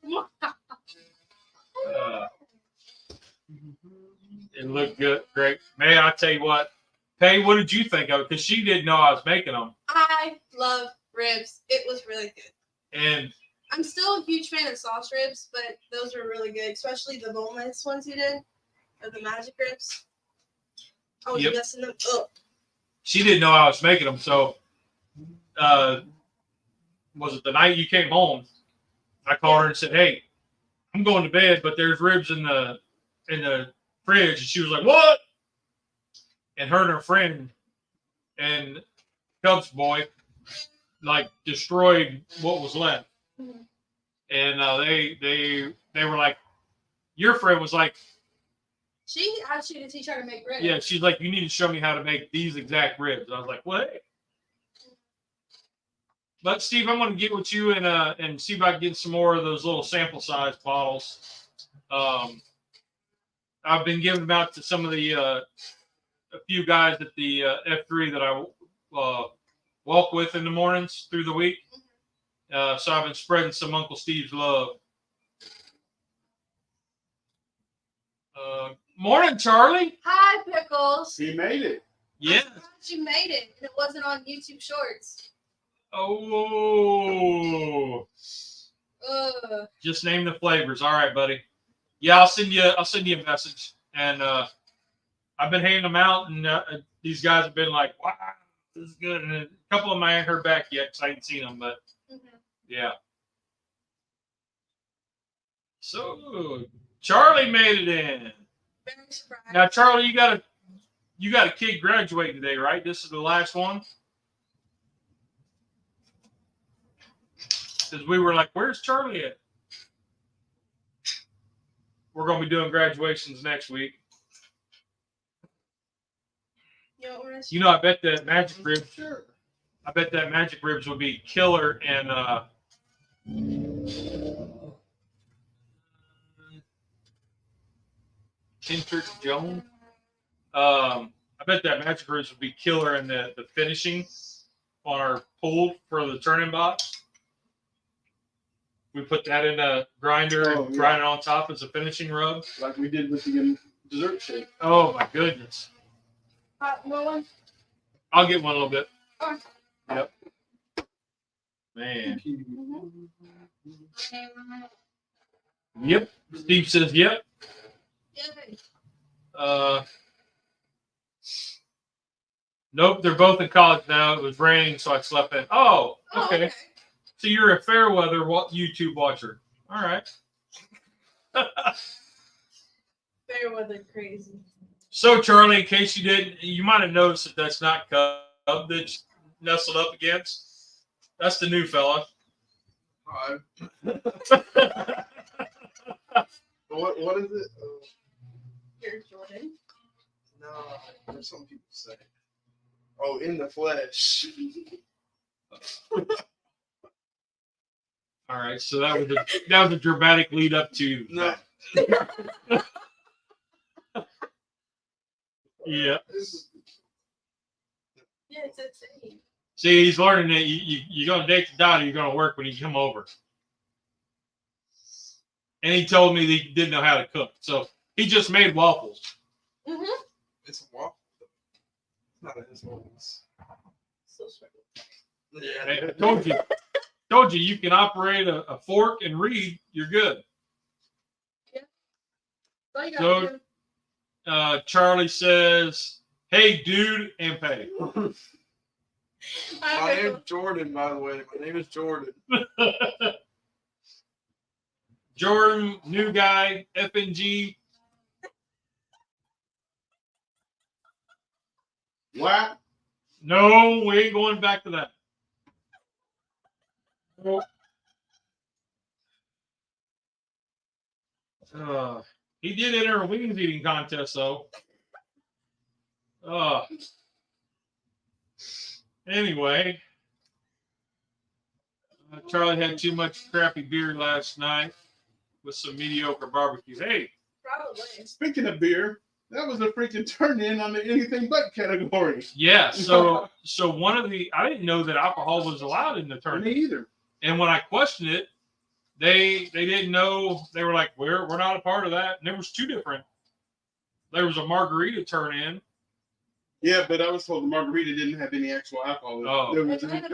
It looked good, great. Man, I tell you what. Pay, what did you think of it? Because she didn't know I was making them. I love ribs. It was really good. And I'm still a huge fan of sauce ribs, but those were really good, especially the boneless ones you did, or the magic ribs. I was messing them up. She didn't know I was making them, so was it the night you came home? I called her and said, "Hey, I'm going to bed, but there's ribs in the fridge." And she was like, "What?" And her and her friend and Cubs boy like destroyed what was left. Mhm. And they were like, your friend was like, She asked you to teach her to make ribs. yeah, she's like, you need to show me how to make these exact ribs. And I was like, what? But Steve, I'm going to get with you and see if I can get some more of those little sample size bottles. I've been giving them out to some of the a few guys at the F3 that I walk with in the mornings through the week. So I've been spreading some Uncle Steve's love. Morning, Charlie. Hi, Pickles. He made it. Yeah. I'm glad you made it, and it wasn't on YouTube Shorts. Oh. Ugh. Just name the flavors. All right, buddy. Yeah, I'll send you a message. And I've been handing them out, and these guys have been like, "Wow, this is good." And a couple of them I ain't heard back yet because I ain't seen them, but yeah. So Charlie made it in. Very surprised. Now, Charlie, you got a kid graduating today, right? This is the last one. Because we were like, "Where's Charlie at?" We're gonna be doing graduations next week. You know, I bet that magic ribs. Sure. I bet that magic ribs would be killer and Kendrick Jones. I bet that magic ribs would be killer in the finishing on our pool for the turning box. We put that in a grinder and grind it on top as a finishing rub, Like we did with the dessert shake. Oh my goodness! More one? I'll get one a little bit. Oh. Yep. Man. Yep. Steve says yep. Yay. Nope, they're both in college now. It was raining, so I slept in. Oh, okay. So you're a fair weather YouTube watcher. All right. Fair weather crazy. So, Charlie, in case you didn't, you might have noticed that that's not Cub that's nestled up against. That's the new fella. Hi. What is it? Here's Jordan. No, there's some people say. Oh, in the flesh. All right, so that was a dramatic lead up to. No. Yeah. Yeah, it's insane. See, he's learning that you're going to date the daughter, you're going to work when you come over. And he told me that he didn't know how to cook, so he just made waffles. Mm-hmm. It's a waffle. Not a his waffles. So struggle. Yeah. I told you can operate a fork and read, you're good. So you So- got Charlie says, "Hey, dude," and pay. My name's Jordan, by the way. My name is Jordan. Jordan, new guy, FNG. What? No, we ain't going back to that. Nope. He did enter a wings eating contest, though. Anyway, Charlie had too much crappy beer last night with some mediocre barbecue. Hey, probably. Speaking of beer, that was a freaking turn in on the anything but category. yeah. So one of I didn't know that alcohol was allowed in the Me tournament, either. and when I questioned it, they didn't know. They were like, we're not a part of that. And there was two different there was a margarita turn in. Yeah, but I was told the margarita didn't have any actual alcohol in it. Oh. It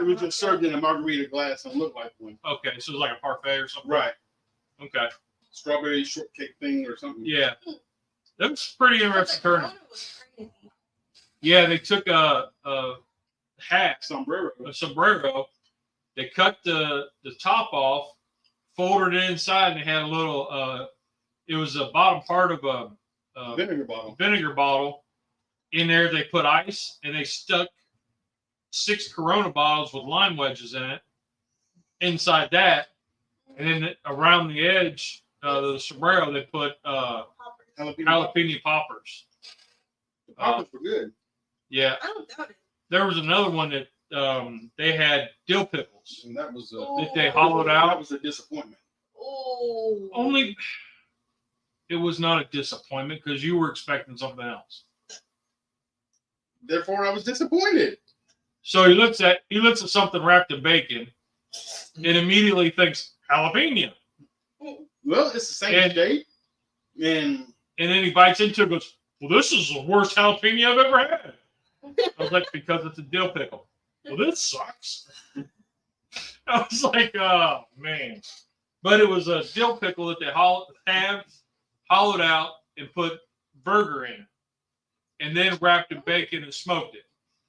was just served in a margarita glass and looked like one. Okay, so it was like a parfait or something. Right. Okay. Strawberry shortcake thing or something. Yeah. That was pretty interesting turn. Corona was crazy. Yeah, they took a hat, Sombrero. a sombrero. They cut the top off, folded it inside, and they had a little. It was a bottom part of a Vinegar bottle. vinegar bottle. In there, they put ice, and they stuck 6 Corona bottles with lime wedges in it. Inside that, and then around the edge of the sombrero, they put jalapeno poppers. The poppers were good. Yeah, I don't doubt it. there was another one that they had dill pickles And that was that they hollowed out. That was a disappointment. Oh. Only it was not a disappointment because you were expecting something else. Therefore, I was disappointed. So he looks at something wrapped in bacon and immediately thinks jalapeno. Well, it's the same shape. And then he bites into it and goes, well, this is the worst jalapeno I've ever had. I was like, because it's a dill pickle. Well, this sucks. I was like, oh, man. But it was a dill pickle that they hollowed out and put burger in. And then wrapped in bacon and smoked it.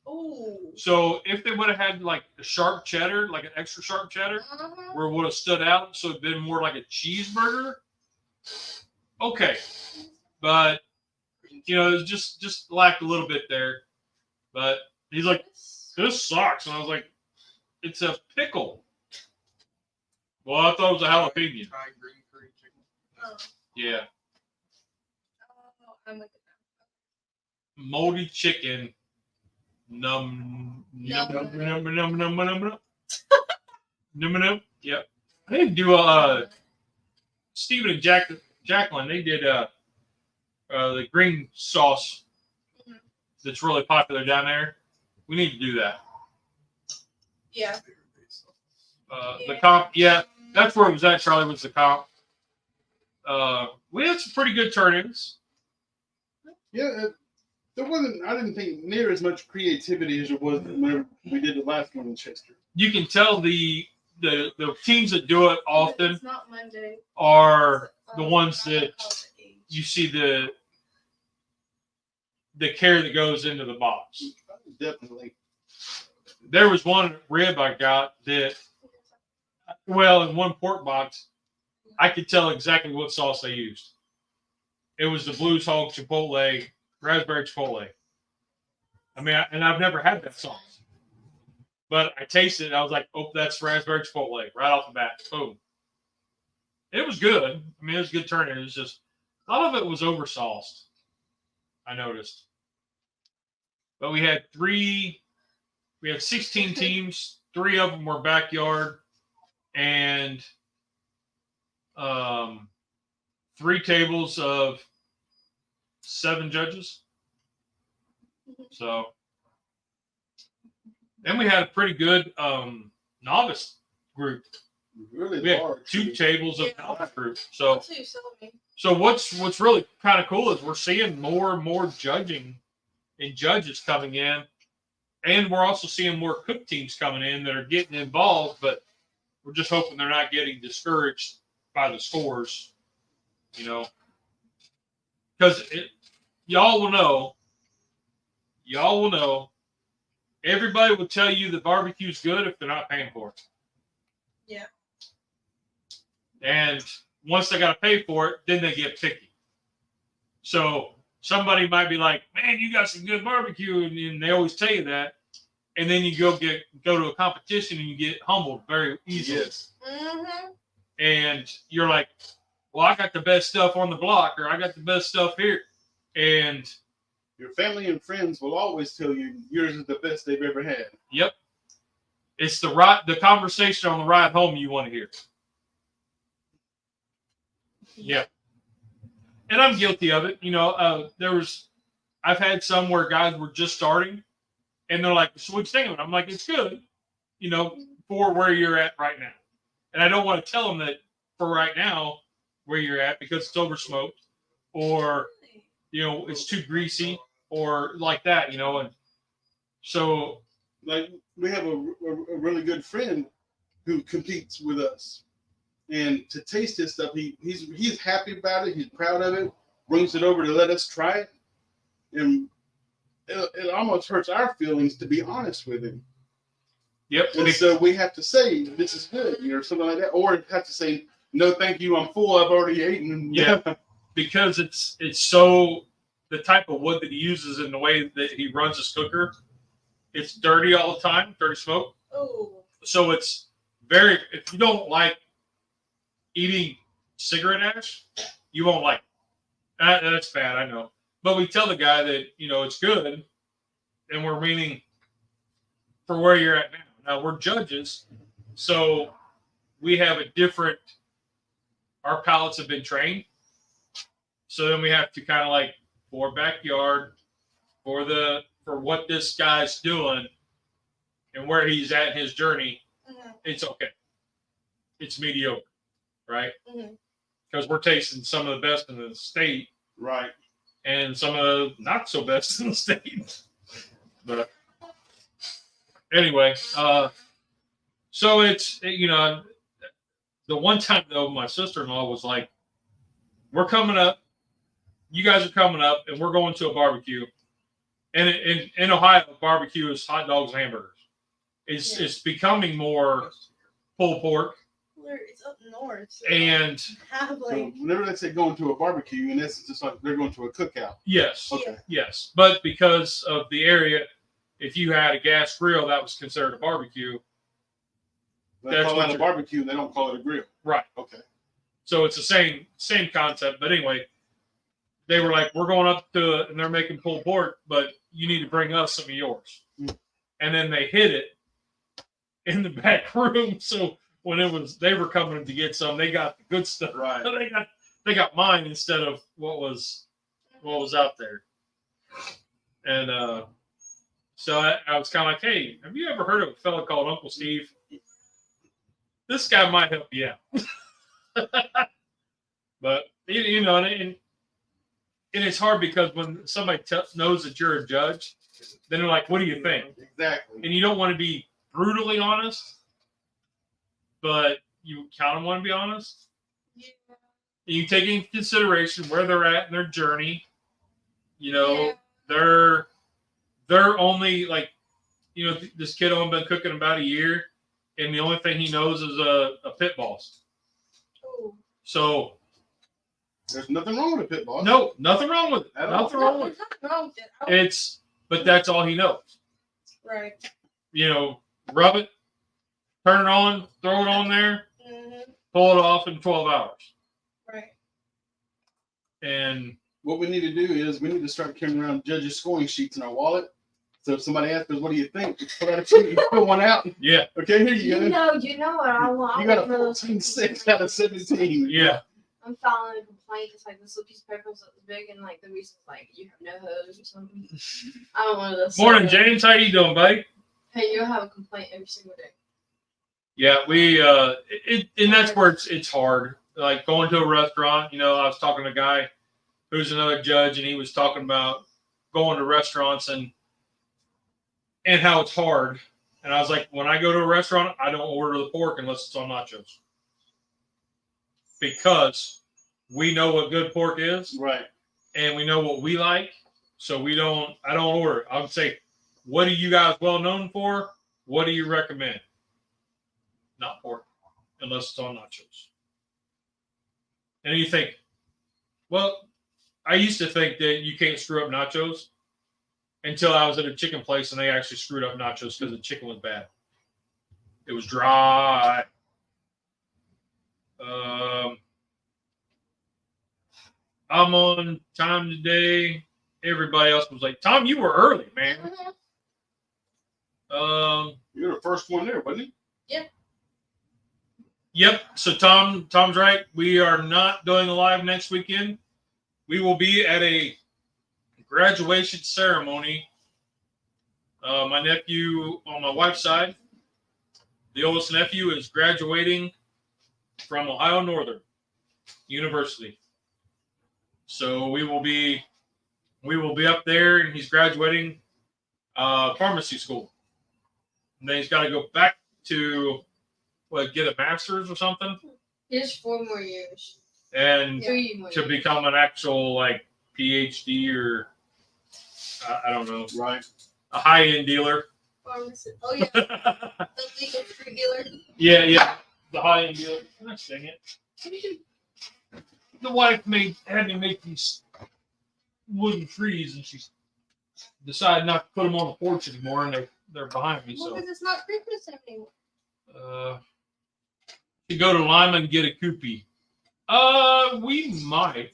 Ooh. So if they would have had like a sharp cheddar, like an extra sharp cheddar, where it would have stood out, so it'd been more like a cheeseburger. Okay, but it just lacked a little bit there. But he's like, "This sucks," and I was like, "It's a pickle." Well, I thought it was a jalapeno. Thai green curry chicken. Oh. Yeah, I'm with moldy chicken. Num. Yep. I didn't do Stephen and Jacqueline. They did the green sauce that's really popular down there. We need to do that. Yeah. The comp, yeah, that's where it was at. Charlie was the comp. We had some pretty good turn-ins. yeah, I didn't think near as much creativity as it was when we did the last one in Chester. You can tell the teams that do it often It's not Monday. are the ones that you see the care that goes into the box. Definitely. There was one rib I got that, well, in one pork box, I could tell exactly what sauce they used. It was the Blues Hog Chipotle, raspberry Chipotle. I mean, and I've never had that sauce. But I tasted it, and I was like, oh, that's raspberry Chipotle, right off the bat. Boom. It was good. I mean, it was a good turn. It was just, a lot of it was oversauced, I noticed. But we had 16 teams. 3 of them were backyard, and 3 tables of 7 judges. So, and we had a pretty good novice group. Really We had large. 2 tables of Yeah. novice group. So Too, so me. So what's really kind of cool is we're seeing more and more judging and judges coming in, and we're also seeing more cook teams coming in that are getting involved, but we're just hoping they're not getting discouraged by the scores, because y'all will know, everybody will tell you that barbecue's good if they're not paying for it. Yeah. And once they got to pay for it, then they get picky. So somebody might be like, man, you got some good barbecue. And they always tell you that. And then you go to a competition and you get humbled very easily. Yes. Mm-hmm. And you're like, well, I got the best stuff on the block, or I got the best stuff here. And Your family and friends will always tell you yours is the best they've ever had. yep, it's the conversation on the ride home you want to hear. Yeah. And I'm guilty of it. I've had some where guys were just starting and they're like, so what you think of it? I'm like, it's good, for where you're at right now. And I don't want to tell them that for right now, where you're at, because it's over smoked, or it's too greasy or like that, and so like we have a really good friend who competes with us, and to taste his stuff, he's happy about it. He's proud of it. Brings it over to let us try it, and it almost hurts our feelings to be honest with him. Yep. And so we have to say this is good, or something like that, or have to say no, thank you, I'm full. I've already eaten. Yeah, because it's so the type of wood that he uses and the way that he runs his cooker, it's dirty all the time, dirty smoke. Oh. So it's very. If you don't like eating cigarette ash, you won't like it. That's bad, I know. But we tell the guy that it's good, and we're meaning for where you're at now. Now we're judges, so we have a different. Our palates have been trained, so then we have to kind of like for backyard, for what this guy's doing, and where he's at in his journey. Mm-hmm. It's okay. It's mediocre, right? Mm-hmm. Because we're tasting some of the best in the state, Right. and some of the not so best in the state. But anyway, so it's the one time though, my sister-in-law was like, "We're coming up. You guys are coming up, and we're going to a barbecue." And in Ohio, barbecue is hot dogs and hamburgers. It's becoming more pulled pork. It's up north. So and so whenever they say going to a barbecue, in essence, it's like they're going to a cookout. Yes. Okay. Yes. But because of the area, if you had a gas grill, that was considered a barbecue. They call it a barbecue, and they don't call it a grill. Right. Okay. So it's the same concept. But anyway, they were like, we're going up to it, and they're making pulled pork, but you need to bring us some of yours. Mm. And then they hid it in the back room. So when they were coming to get some, they got the good stuff. Right. They got mine instead of what was out there. And so I was kind of like, hey, have you ever heard of a fellow called Uncle Steve? This guy might help you out. But and it's hard because when somebody knows that you're a judge, then they're like, what do you think? Exactly. And you don't want to be brutally honest, but you kind of want to be honest. Yeah. And you take into consideration where they're at in their journey. Yeah. They're only like, this kid only been cooking about a year, and the only thing he knows is a pit boss. Oh. So there's nothing wrong with a pit boss. no, nothing wrong with it. At all. Nothing wrong with it. There's nothing wrong with it. But that's all he knows. Right. Rub it, turn it on, throw it on there, Mm-hmm. pull it off in 12 hours. Right. And what we need to do is we need to start carrying around judges' scoring sheets in our wallet. So if somebody asks us, what do you think? Just pull out a sheet, you fill one out. yeah, Okay, here you go. You know what I want. You got a 14.6 out of 17. yeah. I'm filing a complaint. It's like this little piece of paper was big, and like the reason's like you have no hose or something. I don't want to. Morning, James. How you doing, buddy? Hey, you'll have a complaint every single day. Yeah, we and that's where it's hard. Like going to a restaurant. I was talking to a guy who's another judge, and he was talking about going to restaurants and how it's hard. And I was like, when I go to a restaurant, I don't order the pork unless it's on nachos. Because we know what good pork is. Right. And we know what we like. So I don't order it. I would say, what are you guys well known for? What do you recommend? Not pork, unless it's on nachos. And you think, well, I used to think that you can't screw up nachos until I was at a chicken place and they actually screwed up nachos because the chicken was bad. It was dry. I'm on time today. Everybody else was like, Tom, you were early, man. You're the first one there, wasn't you? Yep. So Tom's right. We are not doing a live next weekend. We will be at a graduation ceremony. My nephew on my wife's side, the oldest nephew, is graduating from Ohio Northern University. So we will be We will be up there, and he's graduating pharmacy school. And then he's got to go back to get a master's or something. He has 4 more years. And 3 more to years. become an actual like PhD or I don't know, Right. a high-end dealer. Pharmacy. Oh yeah, the legal street dealer. Yeah, the high-end dealer. Gosh, dang it. The wife had me make these wooden trees, and she decided not to put them on the porch anymore, and they're behind me. Well, So because it's not Christmas anymore. to go to Lima and get a koopy. We might,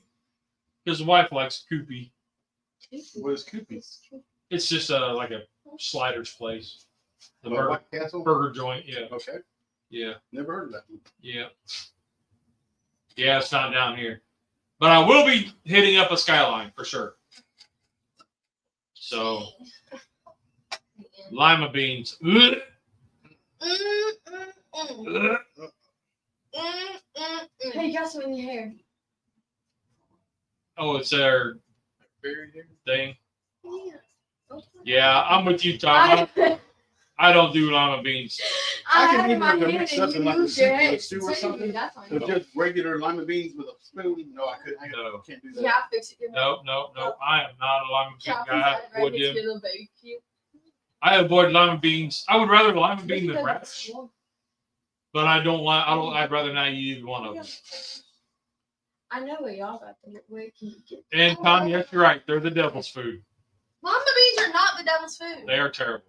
because the wife likes koopy. What is Koopy? It's just like a Sliders place. The Oh, burger, White Castle? burger joint, yeah. Okay. Yeah. Never heard of that one. Yeah. Yeah, it's not down here. But I will be hitting up a Skyline for sure. So, lima beans. Ugh. Ugh. Hey, you got some in your hair. Oh, it's their Buried here. thing. Yeah. Yeah, I'm with you, Tom. I don't do lima beans. I can had even my if they're hand mixed and up you in like a moved soup your or a head. stew or something. That's fine. With just regular lima beans with a spoon. No, I couldn't. No. Can't do that. Yeah, fix it. No. I am not a lima bean guy. Would you? Little baby cute. I avoid lima beans. I would rather lima bean than radish, but I don't like. I'd rather not eat either one of them. I know where y'all got them. Where can you get? And Tom, yes, you're right. They're the devil's food. Mama beans are not the devil's food. They are terrible.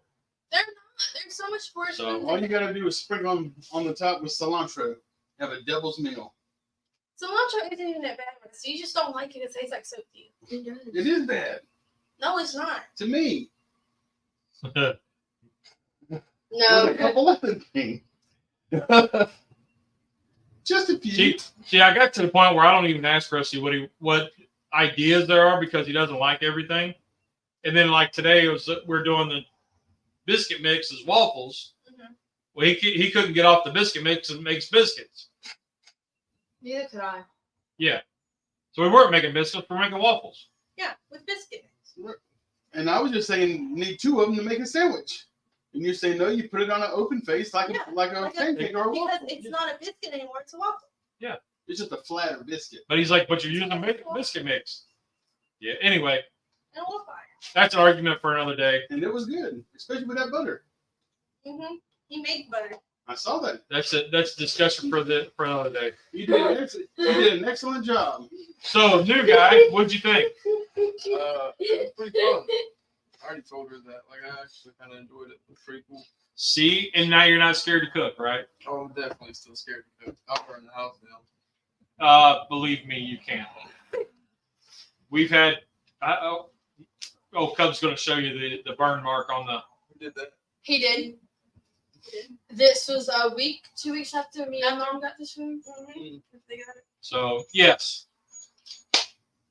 They're not. They're so much worse So, than All you gotta do is sprinkle on the top with cilantro. Have a devil's meal. cilantro isn't even that bad. So you just don't like it. It tastes like soap to you. It is bad No, it's not. to me. No. With a couple other things. Just a few. see, I got to the point where I don't even ask Rusty what ideas there are because he doesn't like everything. And then like today we're doing the biscuit mix as waffles. Mm-hmm. Well, he couldn't get off the biscuit mix and makes biscuits. Neither could I. Yeah. So we weren't making biscuits, we're making waffles. Yeah, with biscuit mix. And I was just saying, you need 2 of them to make a sandwich. And you're saying, no, you put it on an open face like Yeah, a like pancake or a Because waffle. it's not a biscuit anymore. It's a waffle. It's just a flatter biscuit. But he's like, but you're using a biscuit mix. Yeah. Anyway, And a waffle. that's an argument for another day. And it was good, especially with that butter. Mm-hmm. He made butter. I saw that. That's discussion for another day. You did an excellent job. So, new guy, what'd you think? It's pretty fun. I already told her that. Like, I actually kind of enjoyed it. It's pretty cool. See, and now you're not scared to cook, right? Oh, I'm definitely still scared to cook. I'll burn the house down. Believe me, you can't. We've had. Cub's going to show you the burn mark on the. Who did that? He did. This was a week, 2 weeks after me and Mom got this food. Mm-hmm. They got it. So yes,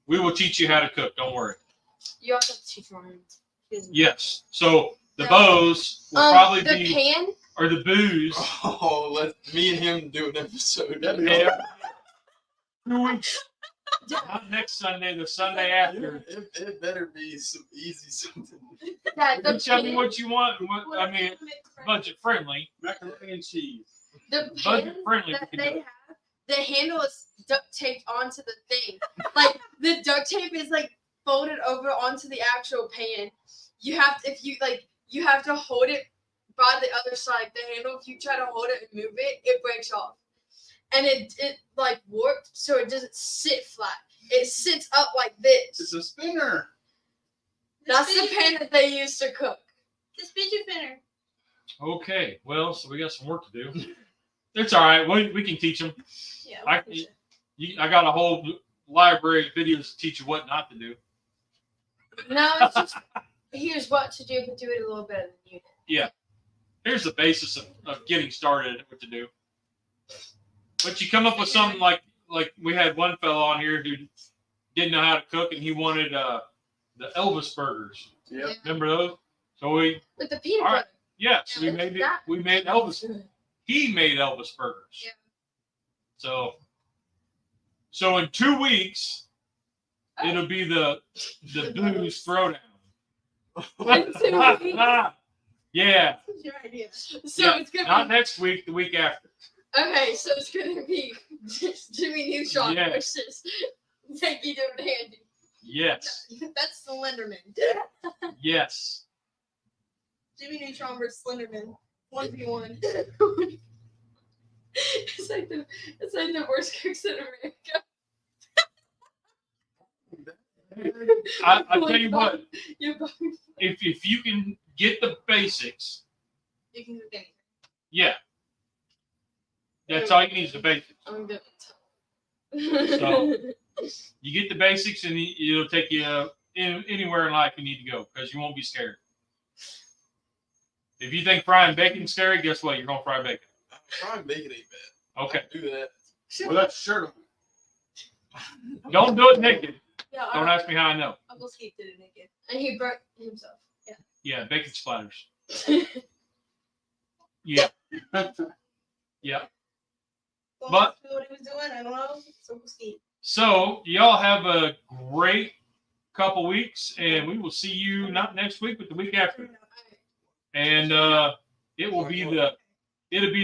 we will teach you how to cook. Don't worry. You also have to teach Ryan. Yes. So the bows will probably the be pan. or the booze. Oh, let me and him do an episode. That'd be Yeah. 2 weeks. Not next Sunday, the Sunday after. It better be some easy something. That the You tell me pan, what you want. I mean, budget friendly. macaroni and cheese. the budget pan friendly, that we can they do it. have, the handle is duct taped onto the thing. Like the duct tape is like folded over onto the actual pan. You have to, you have to hold it by the other side. The handle, if you try to hold it and move it, it breaks off. And it like warped, so it doesn't sit flat. It sits up like It's this. a spinner. That's the pan that they use to cook. The fidget spinner. Okay. Well, so we got some work to do. It's all right. We can teach them. Yeah. I got a whole library of videos to teach you what not to do. No, it's just here's what to do, but do it a little better than you did. Here's the basis of getting started at what to do. But you come up with something like we had one fellow on here who didn't know how to cook and he wanted the Elvis burgers. Yep. Remember those? So we With the peanut All right. butter. yes, we made it. We made Elvis. He made Elvis burgers. Yeah. So in 2 weeks, It'll be the booze throwdown. Yeah. That's your idea. So Yeah, it's gonna not next week, the week after. okay. So it's gonna be Jimmy Neutron Yeah. versus Yankee Doodle Dandy. Yes. That's Slenderman. Yes. Jimmy Neutron versus Slenderman. 1v1. It's like the worst cooks in America. I tell you what, You both. if you can get the basics, You can do anything. yeah. That's all you need is the basics. I'm good. So- You get the basics and it'll take you anywhere in life you need to go because you won't be scared. If you think frying bacon's scary, guess what? You're going to fry bacon. Frying bacon ain't bad. Okay. I can do that. Well, that's shirt on. Don't do it naked. Yeah, Don't ask me how I know. Uncle Steve did it naked. And he burnt himself. Yeah, bacon splatters. Yeah. Yeah. But- what he was doing, I don't know. It's Uncle Steve. So, y'all have a great couple weeks, and we will see you not next week, but the week after. And it'll be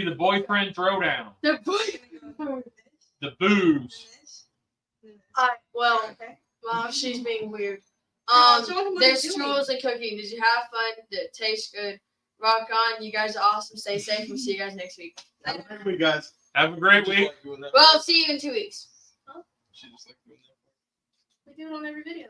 the boyfriend throwdown, The boy. the booze. Well, Okay. Mom, she's being weird. No, show him what There's he's doing. tools and cooking. Did you have fun? Did it taste good? Rock on. You guys are awesome. Stay safe. We'll see you guys next week. Have a great week, guys. Have a great Just week. like doing that. Well, see you in 2 weeks. She just like doing that. We do it on every video.